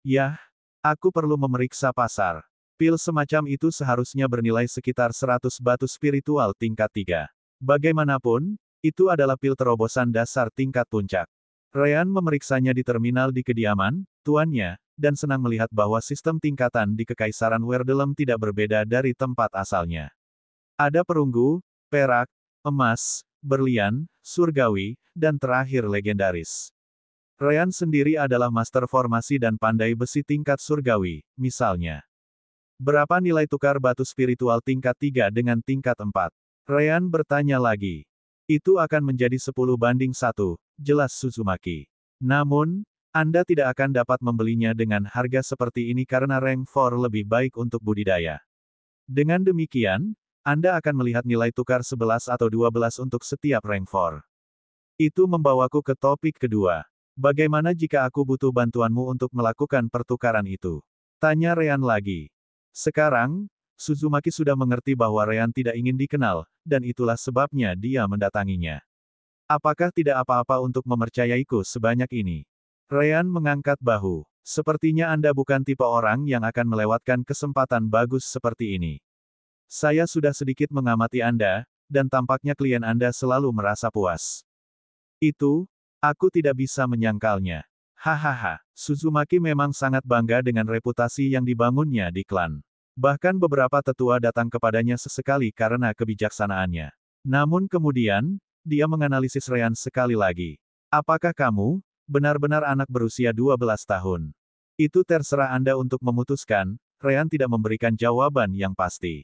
Yah, aku perlu memeriksa pasar. Pil semacam itu seharusnya bernilai sekitar 100 batu spiritual tingkat 3. Bagaimanapun, itu adalah pil terobosan dasar tingkat puncak. Ryan memeriksanya di terminal di kediaman, tuannya, dan senang melihat bahwa sistem tingkatan di Kekaisaran Werdelem tidak berbeda dari tempat asalnya. Ada perunggu, perak, emas, berlian, surgawi, dan terakhir legendaris. Ryan sendiri adalah master formasi dan pandai besi tingkat surgawi, misalnya. Berapa nilai tukar batu spiritual tingkat 3 dengan tingkat 4? Ryan bertanya lagi. Itu akan menjadi 10:1, jelas Suzumaki. Namun, Anda tidak akan dapat membelinya dengan harga seperti ini karena rank 4 lebih baik untuk budidaya. Dengan demikian, Anda akan melihat nilai tukar 11 atau 12 untuk setiap rank 4. Itu membawaku ke topik kedua. Bagaimana jika aku butuh bantuanmu untuk melakukan pertukaran itu? Tanya Ryan lagi. Sekarang, Suzumaki sudah mengerti bahwa Ryan tidak ingin dikenal, dan itulah sebabnya dia mendatanginya. Apakah tidak apa-apa untuk mempercayaiku sebanyak ini? Ryan mengangkat bahu. Sepertinya Anda bukan tipe orang yang akan melewatkan kesempatan bagus seperti ini. Saya sudah sedikit mengamati Anda, dan tampaknya klien Anda selalu merasa puas. Itu, aku tidak bisa menyangkalnya. Hahaha, Suzumaki memang sangat bangga dengan reputasi yang dibangunnya di klan. Bahkan beberapa tetua datang kepadanya sesekali karena kebijaksanaannya. Namun kemudian, dia menganalisis Ryan sekali lagi. Apakah kamu, benar-benar anak berusia 12 tahun? Itu terserah Anda untuk memutuskan, Ryan tidak memberikan jawaban yang pasti.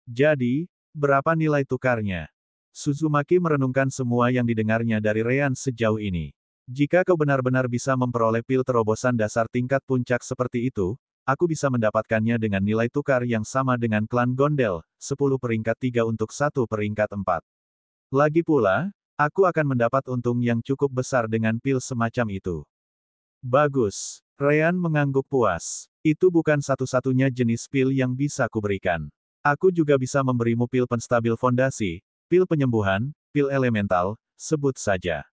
Jadi, berapa nilai tukarnya? Suzumaki merenungkan semua yang didengarnya dari Ryan sejauh ini. Jika kau benar-benar bisa memperoleh pil terobosan dasar tingkat puncak seperti itu, aku bisa mendapatkannya dengan nilai tukar yang sama dengan klan Gondel, 10 peringkat 3 untuk 1 peringkat 4. Lagi pula, aku akan mendapat untung yang cukup besar dengan pil semacam itu. Bagus. Ryan mengangguk puas. Itu bukan satu-satunya jenis pil yang bisa kuberikan. Aku juga bisa memberimu pil penstabil fondasi, pil penyembuhan, pil elemental, sebut saja.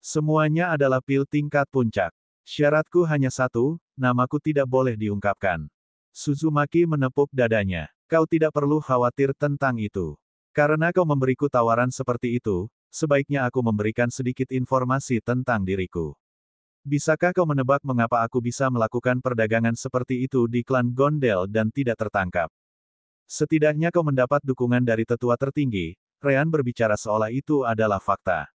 Semuanya adalah pil tingkat puncak. Syaratku hanya satu, namaku tidak boleh diungkapkan. Suzumaki menepuk dadanya. Kau tidak perlu khawatir tentang itu. Karena kau memberiku tawaran seperti itu, sebaiknya aku memberikan sedikit informasi tentang diriku. Bisakah kau menebak mengapa aku bisa melakukan perdagangan seperti itu di klan Gondel dan tidak tertangkap? Setidaknya kau mendapat dukungan dari tetua tertinggi. Ryan berbicara seolah itu adalah fakta.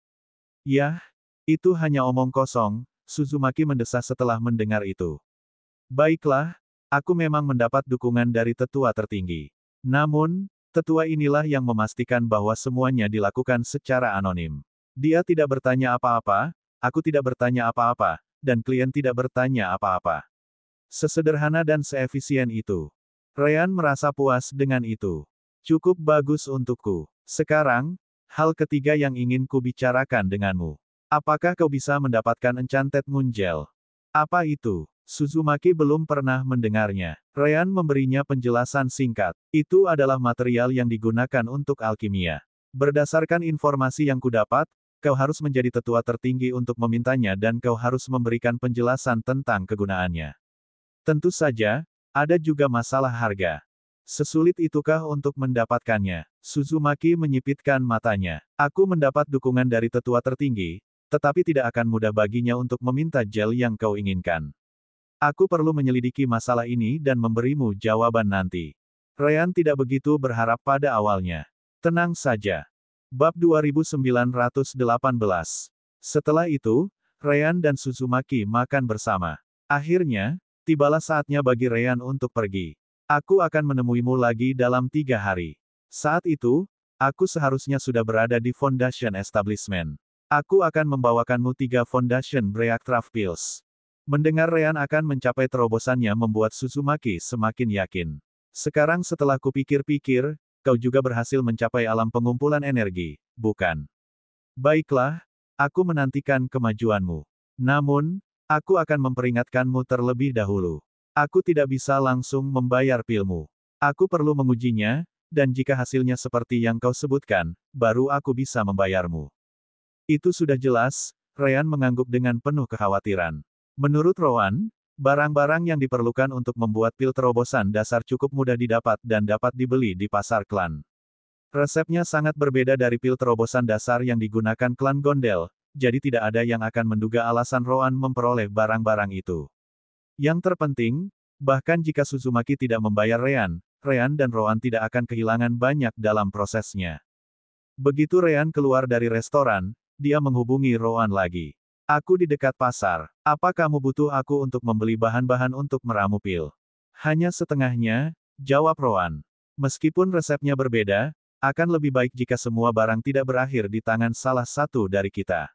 Yah, itu hanya omong kosong, Suzumaki mendesah setelah mendengar itu. Baiklah, aku memang mendapat dukungan dari tetua tertinggi. Namun, tetua inilah yang memastikan bahwa semuanya dilakukan secara anonim. Dia tidak bertanya apa-apa, aku tidak bertanya apa-apa, dan klien tidak bertanya apa-apa. Sesederhana dan seefisien itu. Ryan merasa puas dengan itu. Cukup bagus untukku. Sekarang, hal ketiga yang ingin kubicarakan denganmu. Apakah kau bisa mendapatkan Enchanted Moon Gel? Apa itu? Suzumaki belum pernah mendengarnya. Ryan memberinya penjelasan singkat. Itu adalah material yang digunakan untuk alkimia. Berdasarkan informasi yang kudapat, kau harus menjadi tetua tertinggi untuk memintanya dan kau harus memberikan penjelasan tentang kegunaannya. Tentu saja, ada juga masalah harga. Sesulit itukah untuk mendapatkannya? Suzumaki menyipitkan matanya. Aku mendapat dukungan dari tetua tertinggi, tetapi tidak akan mudah baginya untuk meminta gel yang kau inginkan. Aku perlu menyelidiki masalah ini dan memberimu jawaban nanti. Ryan tidak begitu berharap pada awalnya. Tenang saja. Bab 2918. Setelah itu, Ryan dan Suzumaki makan bersama. Akhirnya, tibalah saatnya bagi Ryan untuk pergi. Aku akan menemuimu lagi dalam 3 hari. Saat itu, aku seharusnya sudah berada di Foundation Establishment. Aku akan membawakanmu 3 Foundation Breakthrough Pills. Mendengar Ryan akan mencapai terobosannya membuat Suzumaki semakin yakin. Sekarang setelah kupikir-pikir, kau juga berhasil mencapai alam pengumpulan energi, bukan? Baiklah, aku menantikan kemajuanmu. Namun, aku akan memperingatkanmu terlebih dahulu. Aku tidak bisa langsung membayar pilmu. Aku perlu mengujinya, dan jika hasilnya seperti yang kau sebutkan, baru aku bisa membayarmu. Itu sudah jelas, Ryan mengangguk dengan penuh kekhawatiran. Menurut Rowan, barang-barang yang diperlukan untuk membuat pil terobosan dasar cukup mudah didapat dan dapat dibeli di pasar klan. Resepnya sangat berbeda dari pil terobosan dasar yang digunakan klan Gondel, jadi tidak ada yang akan menduga alasan Rowan memperoleh barang-barang itu. Yang terpenting, bahkan jika Suzumaki tidak membayar Ryan dan Rowan tidak akan kehilangan banyak dalam prosesnya. Begitu Ryan keluar dari restoran, dia menghubungi Rowan lagi. Aku di dekat pasar. Apa kamu butuh aku untuk membeli bahan-bahan untuk meramu pil? Hanya setengahnya, jawab Rowan. Meskipun resepnya berbeda, akan lebih baik jika semua barang tidak berakhir di tangan salah satu dari kita.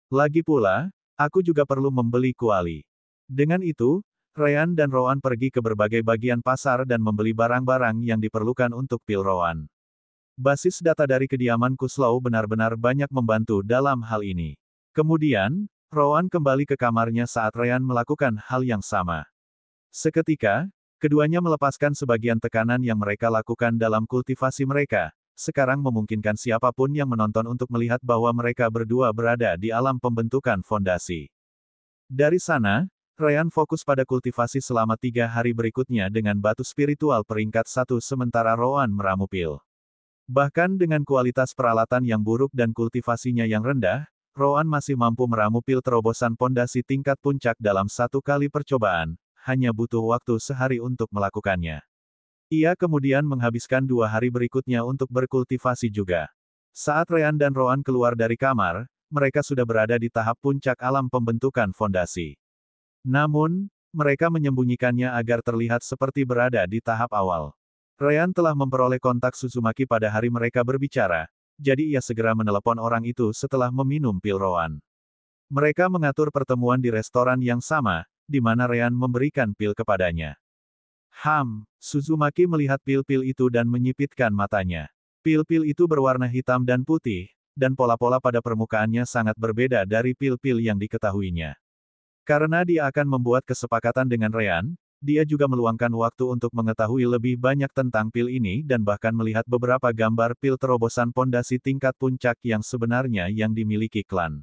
Lagi pula, aku juga perlu membeli kuali. Dengan itu, Ryan dan Rowan pergi ke berbagai bagian pasar dan membeli barang-barang yang diperlukan untuk pil Rowan. Basis data dari kediaman Kuslow benar-benar banyak membantu dalam hal ini. Kemudian, Rowan kembali ke kamarnya saat Ryan melakukan hal yang sama. Seketika, keduanya melepaskan sebagian tekanan yang mereka lakukan dalam kultivasi mereka, sekarang memungkinkan siapapun yang menonton untuk melihat bahwa mereka berdua berada di alam pembentukan fondasi. Dari sana, Ryan fokus pada kultivasi selama 3 hari berikutnya dengan batu spiritual peringkat 1 sementara Rowan meramu pil. Bahkan dengan kualitas peralatan yang buruk dan kultivasinya yang rendah, Rowan masih mampu meramu pil terobosan pondasi tingkat puncak dalam 1 kali percobaan, hanya butuh waktu sehari untuk melakukannya. Ia kemudian menghabiskan 2 hari berikutnya untuk berkultivasi juga. Saat Ryan dan Rowan keluar dari kamar, mereka sudah berada di tahap puncak alam pembentukan fondasi. Namun, mereka menyembunyikannya agar terlihat seperti berada di tahap awal. Ryan telah memperoleh kontak Suzumaki pada hari mereka berbicara, jadi ia segera menelepon orang itu setelah meminum pil Rowan. Mereka mengatur pertemuan di restoran yang sama, di mana Ryan memberikan pil kepadanya. Suzumaki melihat pil-pil itu dan menyipitkan matanya. Pil-pil itu berwarna hitam dan putih, dan pola-pola pada permukaannya sangat berbeda dari pil-pil yang diketahuinya. Karena dia akan membuat kesepakatan dengan Ryan, dia juga meluangkan waktu untuk mengetahui lebih banyak tentang pil ini dan bahkan melihat beberapa gambar pil terobosan pondasi tingkat puncak yang sebenarnya yang dimiliki klan.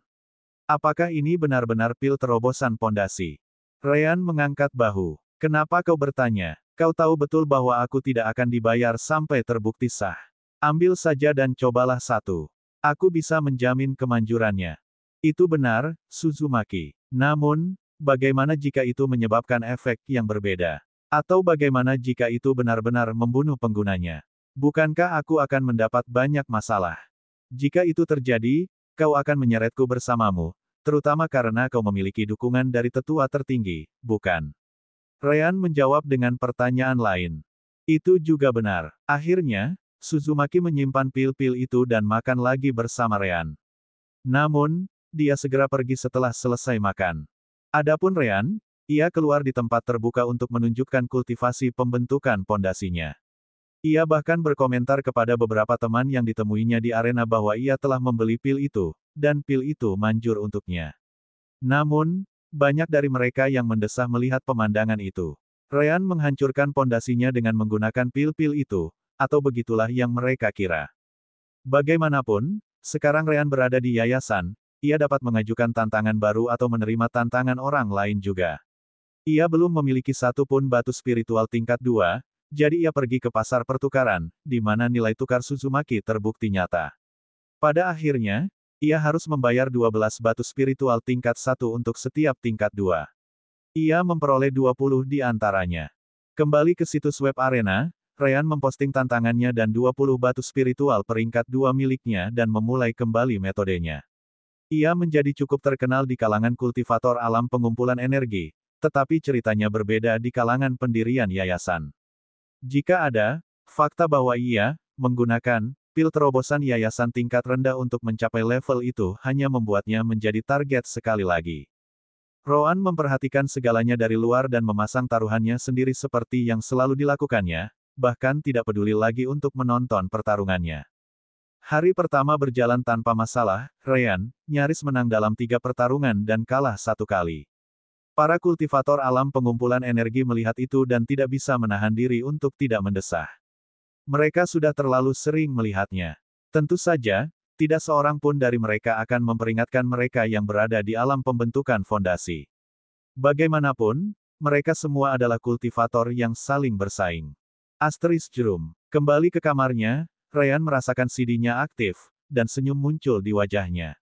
Apakah ini benar-benar pil terobosan pondasi? Ryan mengangkat bahu. Kenapa kau bertanya? Kau tahu betul bahwa aku tidak akan dibayar sampai terbukti sah. Ambil saja dan cobalah satu. Aku bisa menjamin kemanjurannya. Itu benar, Suzumaki. Namun, bagaimana jika itu menyebabkan efek yang berbeda? Atau bagaimana jika itu benar-benar membunuh penggunanya? Bukankah aku akan mendapat banyak masalah? Jika itu terjadi, kau akan menyeretku bersamamu, terutama karena kau memiliki dukungan dari tetua tertinggi, bukan? Ryan menjawab dengan pertanyaan lain. Itu juga benar. Akhirnya, Suzumaki menyimpan pil-pil itu dan makan lagi bersama Ryan. Namun, dia segera pergi setelah selesai makan. Adapun Ryan, ia keluar di tempat terbuka untuk menunjukkan kultivasi pembentukan pondasinya. Ia bahkan berkomentar kepada beberapa teman yang ditemuinya di arena bahwa ia telah membeli pil itu, dan pil itu manjur untuknya. Namun, banyak dari mereka yang mendesah melihat pemandangan itu. Ryan menghancurkan pondasinya dengan menggunakan pil-pil itu, atau begitulah yang mereka kira. Bagaimanapun, sekarang Ryan berada di yayasan, ia dapat mengajukan tantangan baru atau menerima tantangan orang lain juga. Ia belum memiliki satu pun batu spiritual tingkat 2, jadi ia pergi ke pasar pertukaran, di mana nilai tukar Suzumaki terbukti nyata. Pada akhirnya, ia harus membayar 12 batu spiritual tingkat 1 untuk setiap tingkat 2. Ia memperoleh 20 di antaranya. Kembali ke situs web arena, Ryan memposting tantangannya dan 20 batu spiritual peringkat 2 miliknya dan memulai kembali metodenya. Ia menjadi cukup terkenal di kalangan kultivator alam pengumpulan energi, tetapi ceritanya berbeda di kalangan pendirian yayasan. Jika ada fakta bahwa ia menggunakan pil terobosan yayasan tingkat rendah untuk mencapai level itu hanya membuatnya menjadi target sekali lagi. Roan memperhatikan segalanya dari luar dan memasang taruhannya sendiri seperti yang selalu dilakukannya, bahkan tidak peduli lagi untuk menonton pertarungannya. Hari pertama berjalan tanpa masalah, Ryan nyaris menang dalam 3 pertarungan dan kalah 1 kali. Para kultivator alam pengumpulan energi melihat itu dan tidak bisa menahan diri untuk tidak mendesah. Mereka sudah terlalu sering melihatnya. Tentu saja, tidak seorang pun dari mereka akan memperingatkan mereka yang berada di alam pembentukan fondasi. Bagaimanapun, mereka semua adalah kultivator yang saling bersaing. Jerum. Kembali ke kamarnya, Ryan merasakan CD-nya aktif, dan senyum muncul di wajahnya.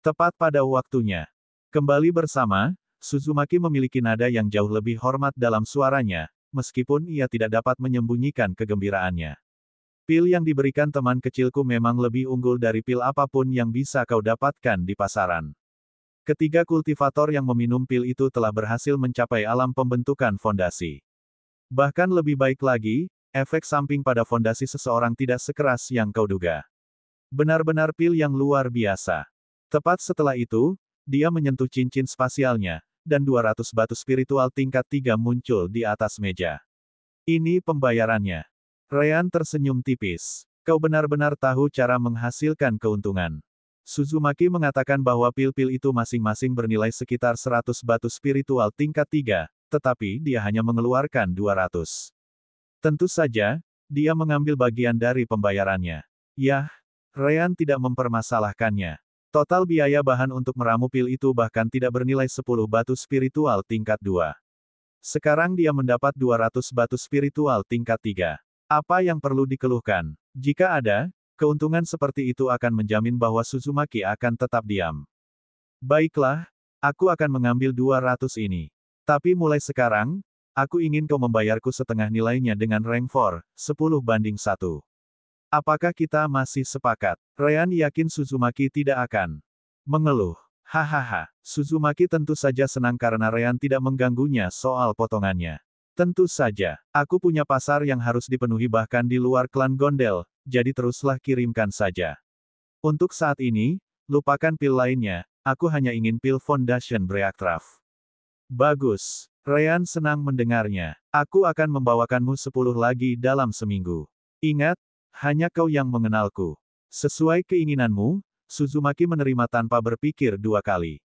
Tepat pada waktunya. Kembali bersama, Suzumaki memiliki nada yang jauh lebih hormat dalam suaranya, meskipun ia tidak dapat menyembunyikan kegembiraannya. Pil yang diberikan teman kecilku memang lebih unggul dari pil apapun yang bisa kau dapatkan di pasaran. Ketiga kultivator yang meminum pil itu telah berhasil mencapai alam pembentukan fondasi. Bahkan lebih baik lagi, efek samping pada fondasi seseorang tidak sekeras yang kau duga. Benar-benar pil yang luar biasa. Tepat setelah itu, dia menyentuh cincin spasialnya, dan 200 batu spiritual tingkat 3 muncul di atas meja. Ini pembayarannya. Ryan tersenyum tipis. Kau benar-benar tahu cara menghasilkan keuntungan. Suzumaki mengatakan bahwa pil-pil itu masing-masing bernilai sekitar 100 batu spiritual tingkat 3, tetapi dia hanya mengeluarkan 200. Tentu saja, dia mengambil bagian dari pembayarannya. Yah, Ryan tidak mempermasalahkannya. Total biaya bahan untuk meramu pil itu bahkan tidak bernilai 10 batu spiritual tingkat 2. Sekarang dia mendapat 200 batu spiritual tingkat 3. Apa yang perlu dikeluhkan? Jika ada, keuntungan seperti itu akan menjamin bahwa Suzumaki akan tetap diam. Baiklah, aku akan mengambil 200 ini. Tapi mulai sekarang, aku ingin kau membayarku setengah nilainya dengan rank 4, 10/1. Apakah kita masih sepakat? Ryan yakin Suzumaki tidak akan mengeluh. Hahaha, Suzumaki tentu saja senang karena Ryan tidak mengganggunya soal potongannya. Tentu saja, aku punya pasar yang harus dipenuhi bahkan di luar klan Gondel, jadi teruslah kirimkan saja. Untuk saat ini, lupakan pil lainnya, aku hanya ingin pil Foundation Breakcraft. Bagus, Ryan senang mendengarnya. Aku akan membawakanmu 10 lagi dalam seminggu. Ingat, hanya kau yang mengenalku. Sesuai keinginanmu, Suzumaki menerima tanpa berpikir 2 kali.